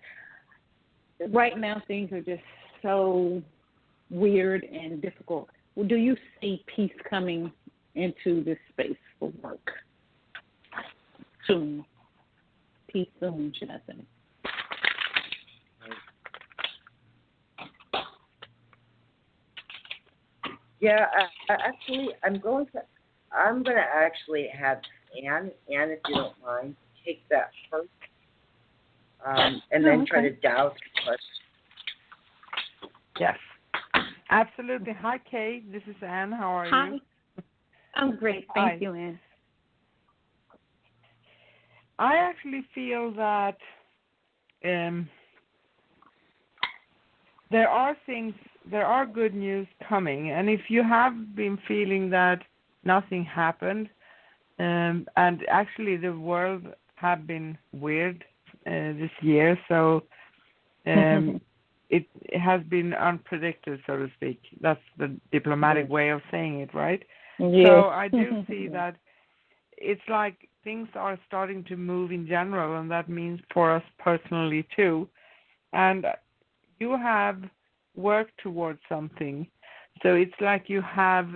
right now things are just so weird and difficult. Do you see peace coming into this space for work soon? Peace soon, should I say? Yeah, actually, I'm going to actually have Anne, if you don't mind, take that first, and then try to douse the question. Yes, absolutely. Hi, Kay. This is Anne. How are you? I'm great. Thank you, Anne. I actually feel that there are good news coming, and if you have been feeling that nothing happened, and actually the world have been weird this year, so it has been unpredicted, so to speak. That's the diplomatic way of saying it, right? Yes. So I do see that it's like things are starting to move in general, and that means for us personally too. And you have worked towards something. So it's like you have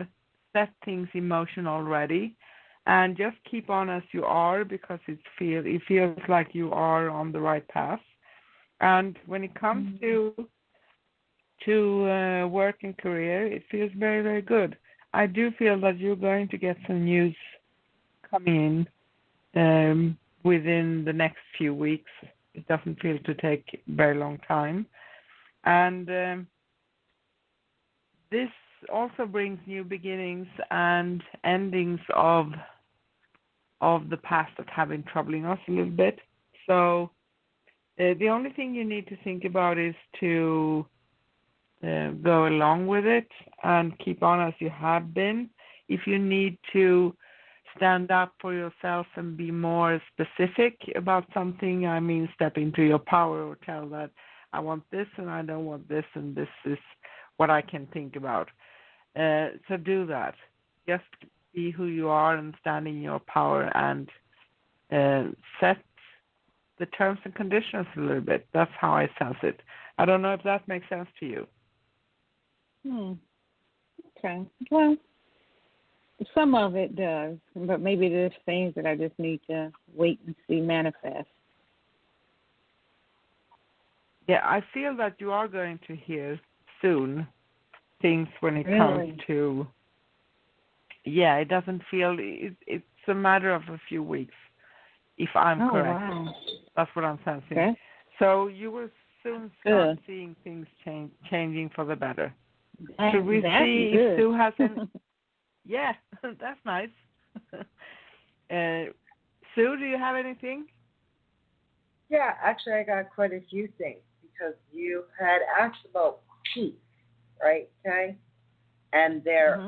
set things in motion already, and just keep on as you are, because it feels like you are on the right path. And when it comes to work and career, it feels very, very good. I do feel that you're going to get some news coming in within the next few weeks. It doesn't feel to take very long time. And this also brings new beginnings and endings of the past that have been troubling us a little bit. So the only thing you need to think about is to go along with it and keep on as you have been. If you need to stand up for yourself and be more specific about something, I mean, step into your power or tell that I want this and I don't want this, and this is what I can think about. So do that. Just be who you are and stand in your power and set the terms and conditions a little bit. That's how I sense it. I don't know if that makes sense to you. Okay. Well, some of it does, but maybe there's things that I just need to wait and see manifest. Yeah, I feel that you are going to hear soon things when it comes to, it doesn't feel, it's a matter of a few weeks, if I'm correct. Wow. That's what I'm sensing. Okay. So you will soon start seeing things changing for the better. Should we see if Sue has any? Yeah, that's nice. Sue, do you have anything? Yeah, actually, I got quite a few things, because you had asked about peace, right, okay? And there,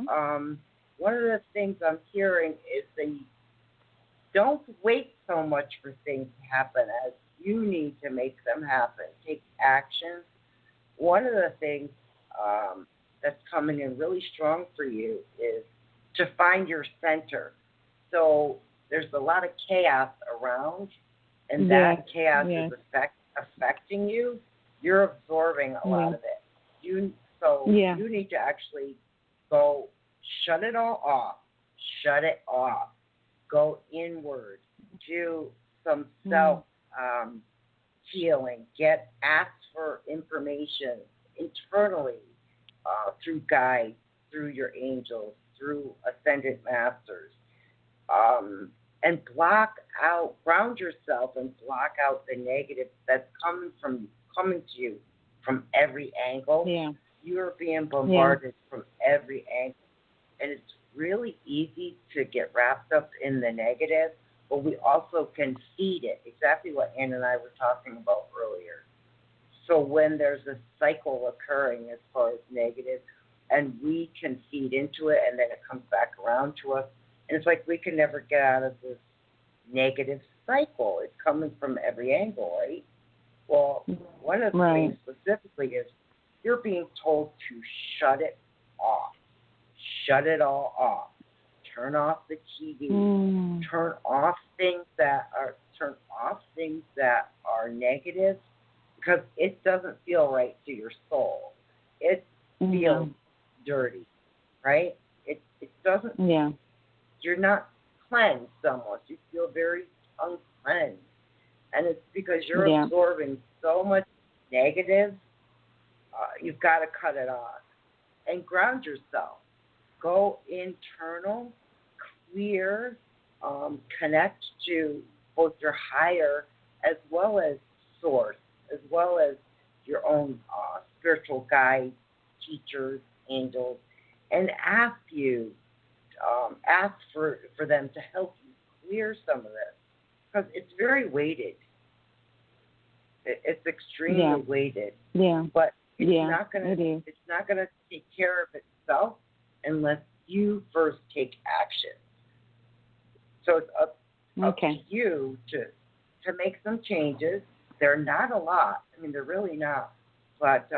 one of the things I'm hearing is that don't wait so much for things to happen as you need to make them happen. Take action. One of the things that's coming in really strong for you is to find your center. So there's a lot of chaos around, and that chaos is affecting you. You're absorbing a lot of it. You need to actually go shut it all off. Shut it off. Go inward. Do some self healing. Ask for information internally through guides, through your angels, through ascended masters, and ground yourself and block out the negative that's coming to you from every angle. Yeah. You're being bombarded from every angle. And it's really easy to get wrapped up in the negative, but we also can feed it, exactly what Ann and I were talking about earlier. So when there's a cycle occurring as far as negative, and we can feed into it, and then it comes back around to us, and it's like we can never get out of this negative cycle. It's coming from every angle, right? Well, one of the things specifically is you're being told to shut it off. Shut it all off. Turn off the TV. Turn off things that are negative, because it doesn't feel right to your soul. It feels dirty, right? It doesn't. Yeah. You're not cleansed almost. You feel very uncleansed, and it's because you're absorbing so much negative. You've got to cut it off and ground yourself. Go internal, clear, connect to both your higher as well as source, as well as your own spiritual guides, teachers, angels, and ask for them to help you clear some of this, because it's very weighted. It's extremely weighted. Yeah. But it's not gonna take care of itself unless you first take action. So it's up to you to make some changes. They're not a lot. I mean, they're really not. But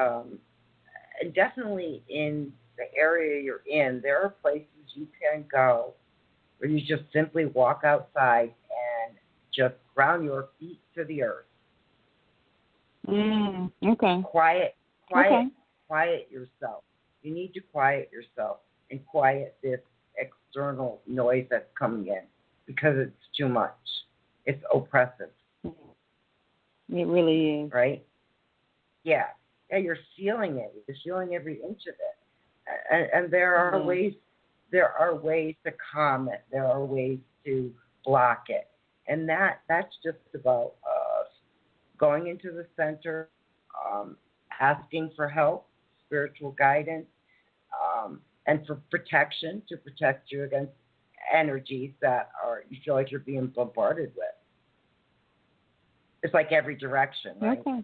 definitely in the area you're in, there are places you can go where you just simply walk outside and just ground your feet to the earth. Quiet yourself. You need to quiet yourself and quiet this external noise that's coming in, because it's too much. It's oppressive. It really is. Right? Yeah. Yeah, you're feeling it. You're feeling every inch of it. And there are ways to calm it. There are ways to block it. And that's just about going into the center, asking for help, spiritual guidance, and for protection, to protect you against energies that you feel like you're being bombarded with. It's like every direction, right? Okay.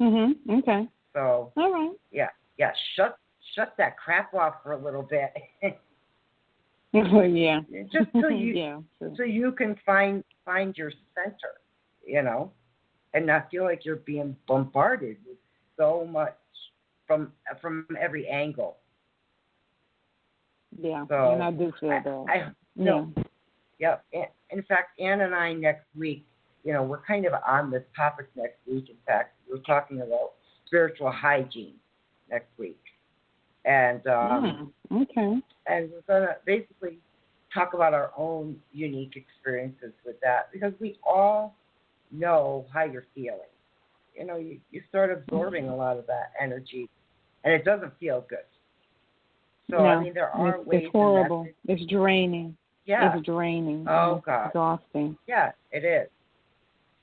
Okay. So. All right. Yeah. Shut that crap off for a little bit. Yeah. Just so you can find your center, and not feel like you're being bombarded with so much from every angle. Yeah, so and I do feel that. Yep. In fact, Ann and I next week, we're kind of on this topic next week. In fact, we're talking about spiritual hygiene next week. And and we're going to basically talk about our own unique experiences with that, because we all know how you're feeling. You start absorbing a lot of that energy, and it doesn't feel good. So, no, I mean, there are ways. It's horrible. It's draining. Yeah. It's draining. Oh, it's God. Exhausting. Yeah, it is.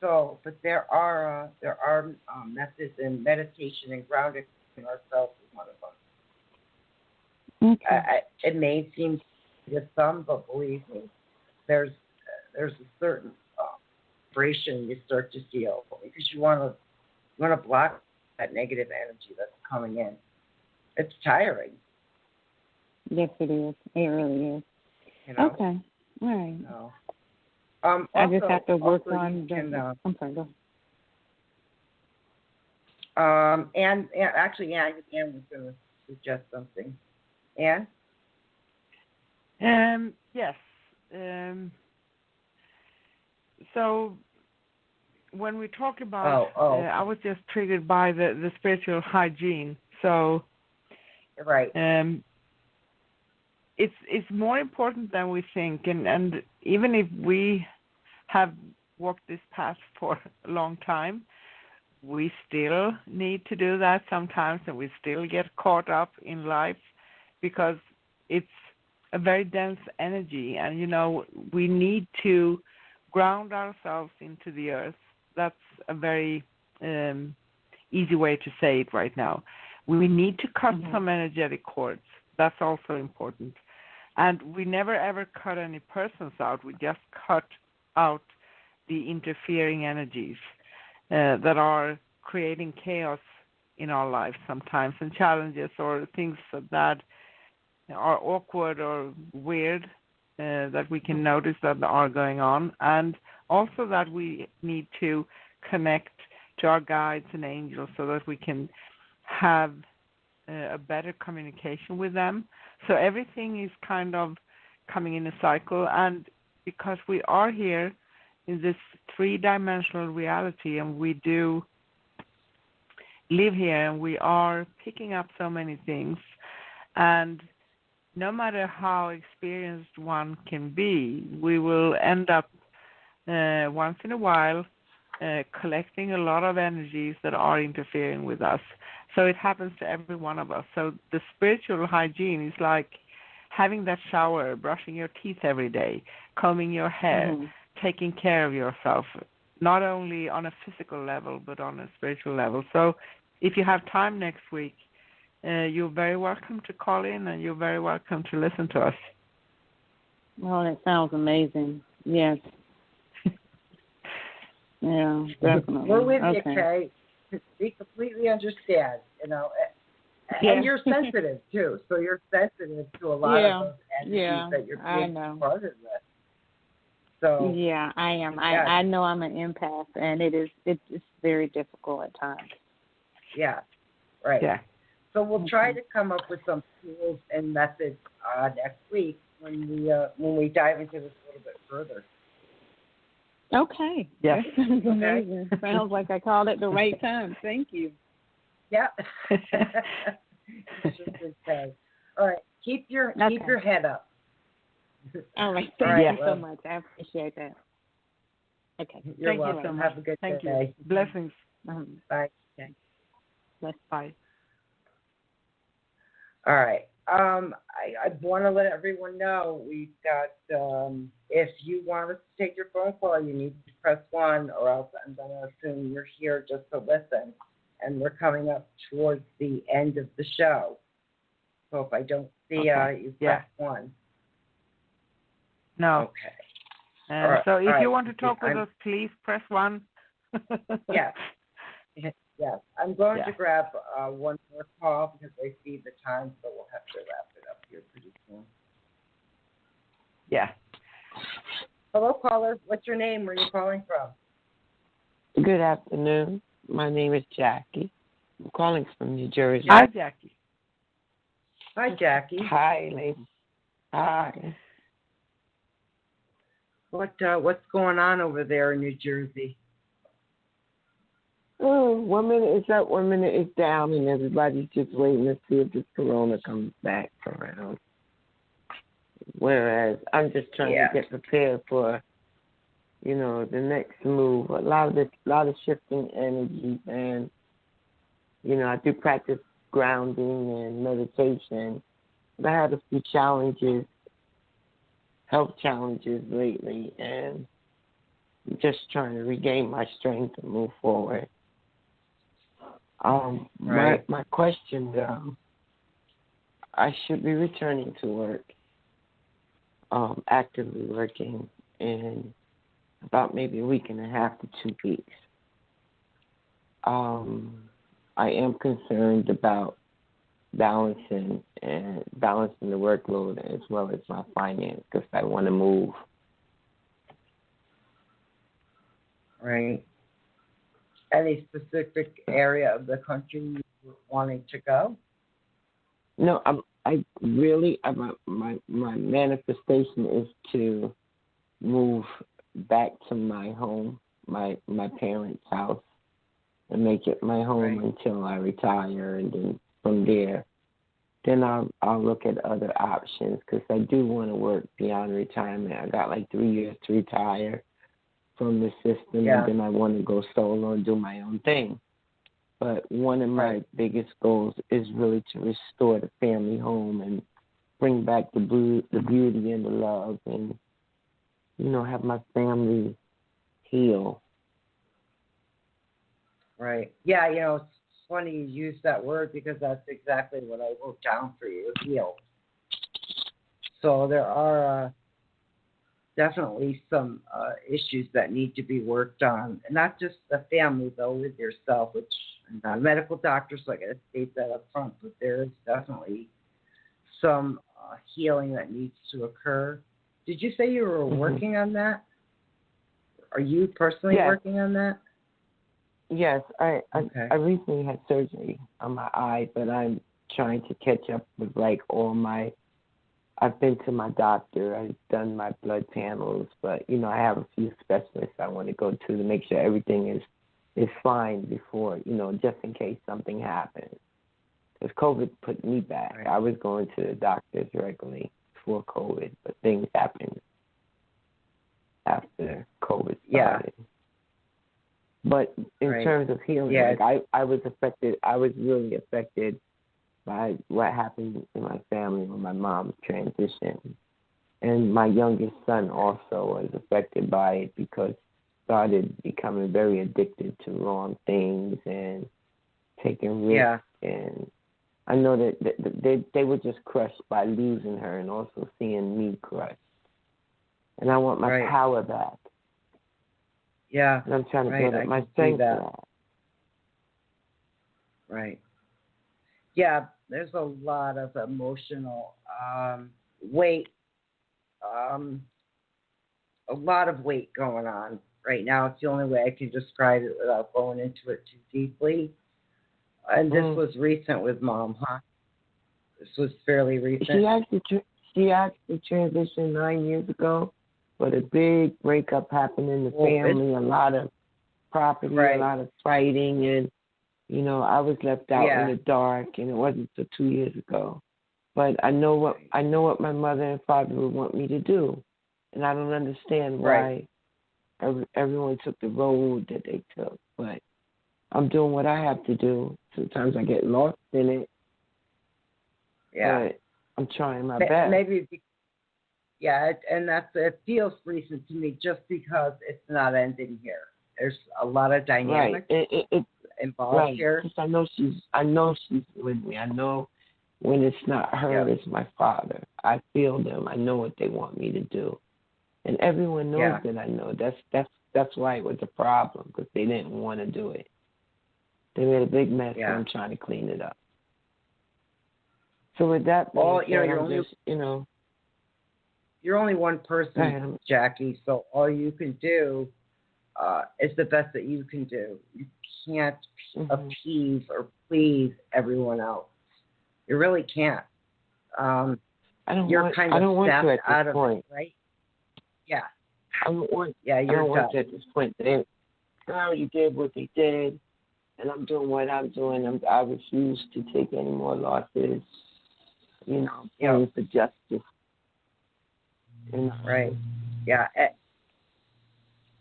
So, but there are methods in meditation, and grounding ourselves is one of them. Okay. It may seem to some, but believe me, there's a certain vibration you start to feel, because you want to block that negative energy that's coming in. It's tiring. Yes, it is. It really is. Okay. All right. No. I just have to work on. I'm sorry. Go ahead. And actually, Ann was going to suggest something. Ann? Yes. So when we talk about, I was just triggered by the spiritual hygiene. So, right. It's more important than we think, and even if we have walked this path for a long time, we still need to do that sometimes, and we still get caught up in life, because it's a very dense energy, and we need to ground ourselves into the earth. That's a very easy way to say it right now. We need to cut some energetic cords. That's also important. And we never ever cut any persons out. We just cut out the interfering energies that are creating chaos in our lives sometimes, and challenges or things that are awkward or weird that we can notice that are going on, and also that we need to connect to our guides and angels so that we can have a better communication with them. So everything is kind of coming in a cycle, and because we are here in this three-dimensional reality, and we do live here, and we are picking up so many things, and no matter how experienced one can be, we will end up once in a while collecting a lot of energies that are interfering with us. So it happens to every one of us. So the spiritual hygiene is like having that shower, brushing your teeth every day, combing your hair, taking care of yourself, not only on a physical level, but on a spiritual level. So if you have time next week, you're very welcome to call in, and you're very welcome to listen to us. Oh, that sounds amazing. Yes. Yeah, definitely. We're with you, Kay. We completely understand, and you're sensitive too. So you're sensitive to a lot of those energies that you're being confronted with. So yeah, I am. I know I'm an empath, and it's very difficult at times. Yeah, right. Yeah. So we'll try to come up with some tools and methods next week when we dive into this a little bit further. Okay. Yes. That sounds amazing. Sounds like I called at the right time. Thank you. Yeah. All right. Keep your head up. All right. Thank you so much. I appreciate that. Okay. You're welcome. So much. Have a good Thank day. You. Blessings. Bye. Okay. Bye. All right. I want to let everyone know we've got, if you want us to take your phone call, you need to press 1, or else I'm going to assume you're here just to listen. And we're coming up towards the end of the show. So if I don't see you press 1. No. Okay. Right. So if you want to talk with us, please press 1. Yes. Yes. I'm going to grab one more call because I see the time, so we'll have to wrap it up here pretty soon. Yeah. Hello, caller. What's your name? Where are you calling from? Good afternoon. My name is Jackie. I'm calling from New Jersey. Hi, Jackie. Hi, Jackie. Hi, lady. Hi. What's going on over there in New Jersey? Oh, 1 minute it's up, 1 minute it's down, and everybody's just waiting to see if this corona comes back around. Whereas I'm just trying to get prepared for, the next move. A lot of shifting energies, and I do practice grounding and meditation. But I had a few health challenges lately, and I'm just trying to regain my strength and move forward. My question, though, I should be returning to work, actively working in about maybe a week and a half to 2 weeks. I am concerned about balancing the workload as well as my finance because I want to move. Right. Any specific area of the country you're wanting to go? No, my manifestation is to move back to my home, my parents' house, and make it my home until I retire, and then from there, then I'll look at other options because I do want to work beyond retirement. I got like 3 years to retire from the system, and then I want to go solo and do my own thing. But one of my biggest goals is really to restore the family home and bring back the beauty and the love, and have my family heal. Right. Yeah, it's funny you use that word because that's exactly what I wrote down for you, heal. So there are definitely some issues that need to be worked on, and not just the family, though, with yourself, which I'm not a medical doctor, so I got to state that up front, but there is definitely some healing that needs to occur. Did you say you were working on that? Are you personally working on that? Yes, I recently had surgery on my eye, but I'm trying to catch up with all my. I've been to my doctor. I've done my blood panels, but I have a few specialists I want to go to make sure everything is fine before just in case something happens. Because COVID put me back. Right. I was going to the doctors regularly before COVID, but things happened after COVID started. Yeah. But in terms of healing, I was affected. I was really affected by what happened in my family when my mom transitioned. And my youngest son also was affected by it because he started becoming very addicted to wrong things and taking risks. Yeah. And I know that they were just crushed by losing her and also seeing me crushed. And I want my power back. Yeah. And I'm trying to build up my strength back. Right. Yeah, there's a lot of emotional weight, a lot of weight going on right now. It's the only way I can describe it without going into it too deeply. And this was recent with Mom, huh? This was fairly recent. She actually transitioned 9 years ago, but a big breakup happened in the family, a lot of property, a lot of fighting, and I was left out in the dark, and it wasn't until 2 years ago. But I know what my mother and father would want me to do, and I don't understand why everyone took the road that they took. But I'm doing what I have to do. Sometimes I get lost in it. Yeah. But I'm trying my best. Maybe. Yeah, and it feels recent to me just because it's not ending here. There's a lot of dynamics involved here. Because I know she's with me. I know when it's not her, it's my father. I feel them. I know what they want me to do, and everyone knows that I know. That's why it was a problem, because they didn't want to do it. They made a big mess, and I'm trying to clean it up. So with that, you're only one person, Jackie. So all you can do is the best that you can do. You can't appease or please everyone else. You really can't. I don't you're want, kind I of don't want stepped to at out this of point. it, right? Yeah. I don't want. Yeah, I you're don't want done. to at this point. They already did what they did, and I'm doing what I'm doing. I refuse to take any more losses. Playing for justice. Right. Yeah.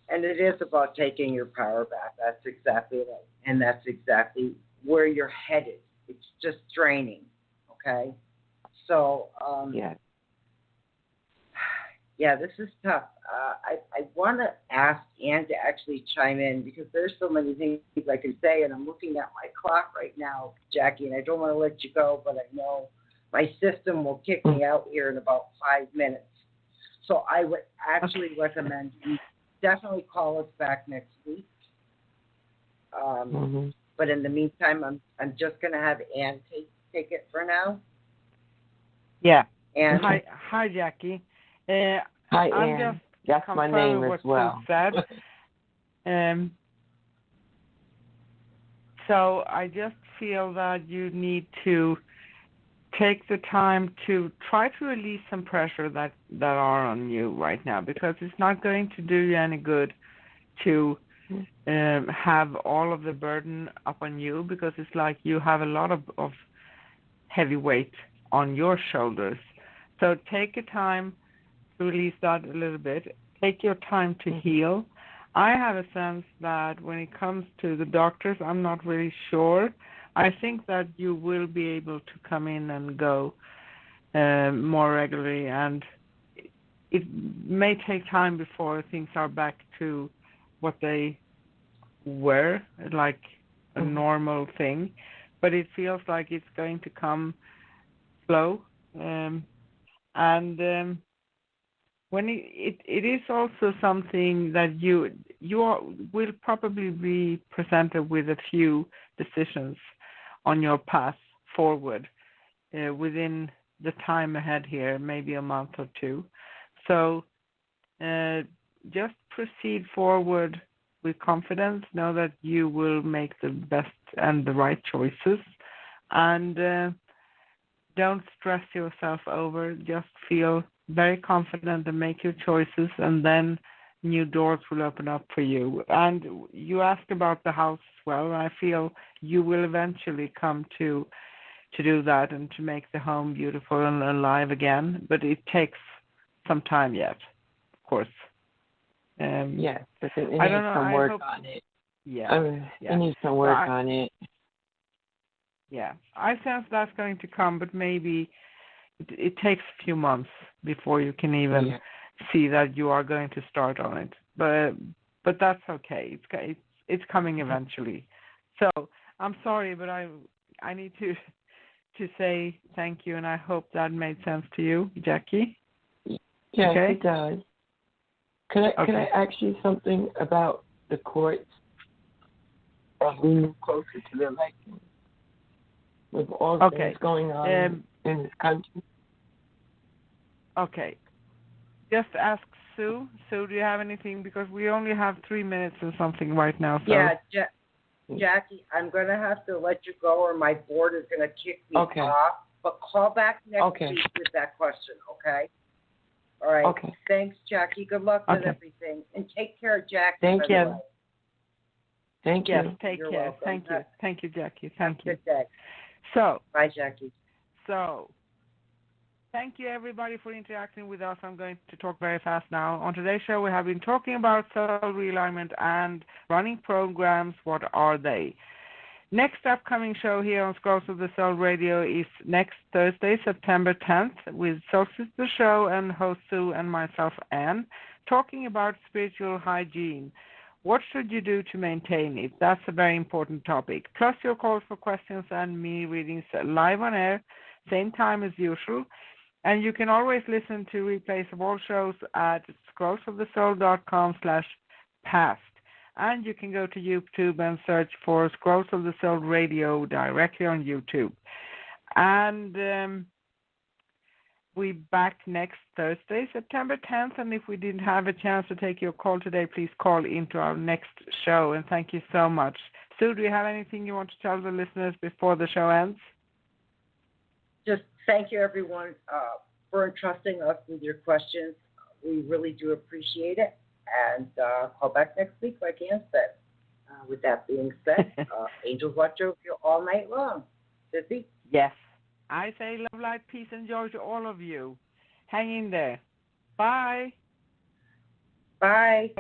And it is about taking your power back. That's exactly right. And that's exactly where you're headed. It's just draining. Okay? So, this is tough. I want to ask Ann to actually chime in because there's so many things I can say, and I'm looking at my clock right now, Jackie, and I don't want to let you go, but I know my system will kick me out here in about 5 minutes. So I would actually recommend you definitely call us back next week. But in the meantime, I'm just going to have Ann take it for now. Yeah. And hi, Jackie. Hi, I'm Ann. That's my name as well. Said. So I just feel that you need to take the time to try to release some pressure that are on you right now, because it's not going to do you any good to have all of the burden up on you, because it's like you have a lot of heavy weight on your shoulders. So take your time to release that a little bit. Take your time to heal. I have a sense that when it comes to the doctors, I'm not really sure. I think that you will be able to come in and go more regularly, and it may take time before things are back to what they were, like a normal thing, but it feels like it's going to come slow, and when it is also something that you will probably be presented with a few decisions on your path forward within the time ahead here, maybe a month or two. So just proceed forward with confidence. Know that you will make the best and the right choices, and don't stress yourself over. Just feel very confident and make your choices, and then new doors will open up for you. And you asked about the house as well. I feel you will eventually come to do that and to make the home beautiful and alive again, but it takes some time yet, of course. Yes, but it needs I don't know. some work on it. Yeah. It needs some work on it. Yeah, I sense that's going to come, but maybe it takes a few months before you can even see that you are going to start on it. But that's okay. It's coming eventually. So I'm sorry, but I need to say thank you, and I hope that made sense to you, Jackie. Yes, okay? It does. Can I ask you something about the courts as we move closer to the election? With all things going on in this country. Okay. Just ask Sue. Sue, do you have anything? Because we only have 3 minutes or something right now. So. Yeah, Jackie, I'm going to have to let you go or my board is going to kick me off. But call back next week with that question, okay? All right. Okay. Thanks, Jackie. Good luck with everything. And take care, Jackie. Thank you. Thank you. Yes, take You're care. welcome. Thank you. Thank you, Jackie. Thank you. Good day. So. Bye, Jackie. So. Thank you, everybody, for interacting with us. I'm going to talk very fast now. On today's show, we have been talking about soul realignment and running programs. What are they? Next upcoming show here on Scrolls of the Soul Radio is next Thursday, September 10th, with Soul Sister Show and host Sue and myself, Anne, talking about spiritual hygiene. What should you do to maintain it? That's a very important topic. Plus your calls for questions and mini readings live on air, same time as usual. And you can always listen to replays of all shows at scrollsofthesoul.com/past. And you can go to YouTube and search for Scrolls of the Soul Radio directly on YouTube. And we're back next Thursday, September 10th. And if we didn't have a chance to take your call today, please call into our next show. And thank you so much. Sue, do you have anything you want to tell the listeners before the show ends? Just thank you, everyone, for entrusting us with your questions. We really do appreciate it. And call back next week, like Ann said. With that being said, angels watch over you all night long. Sissy? Yes. I say love, light, peace, and joy to all of you. Hang in there. Bye. Bye.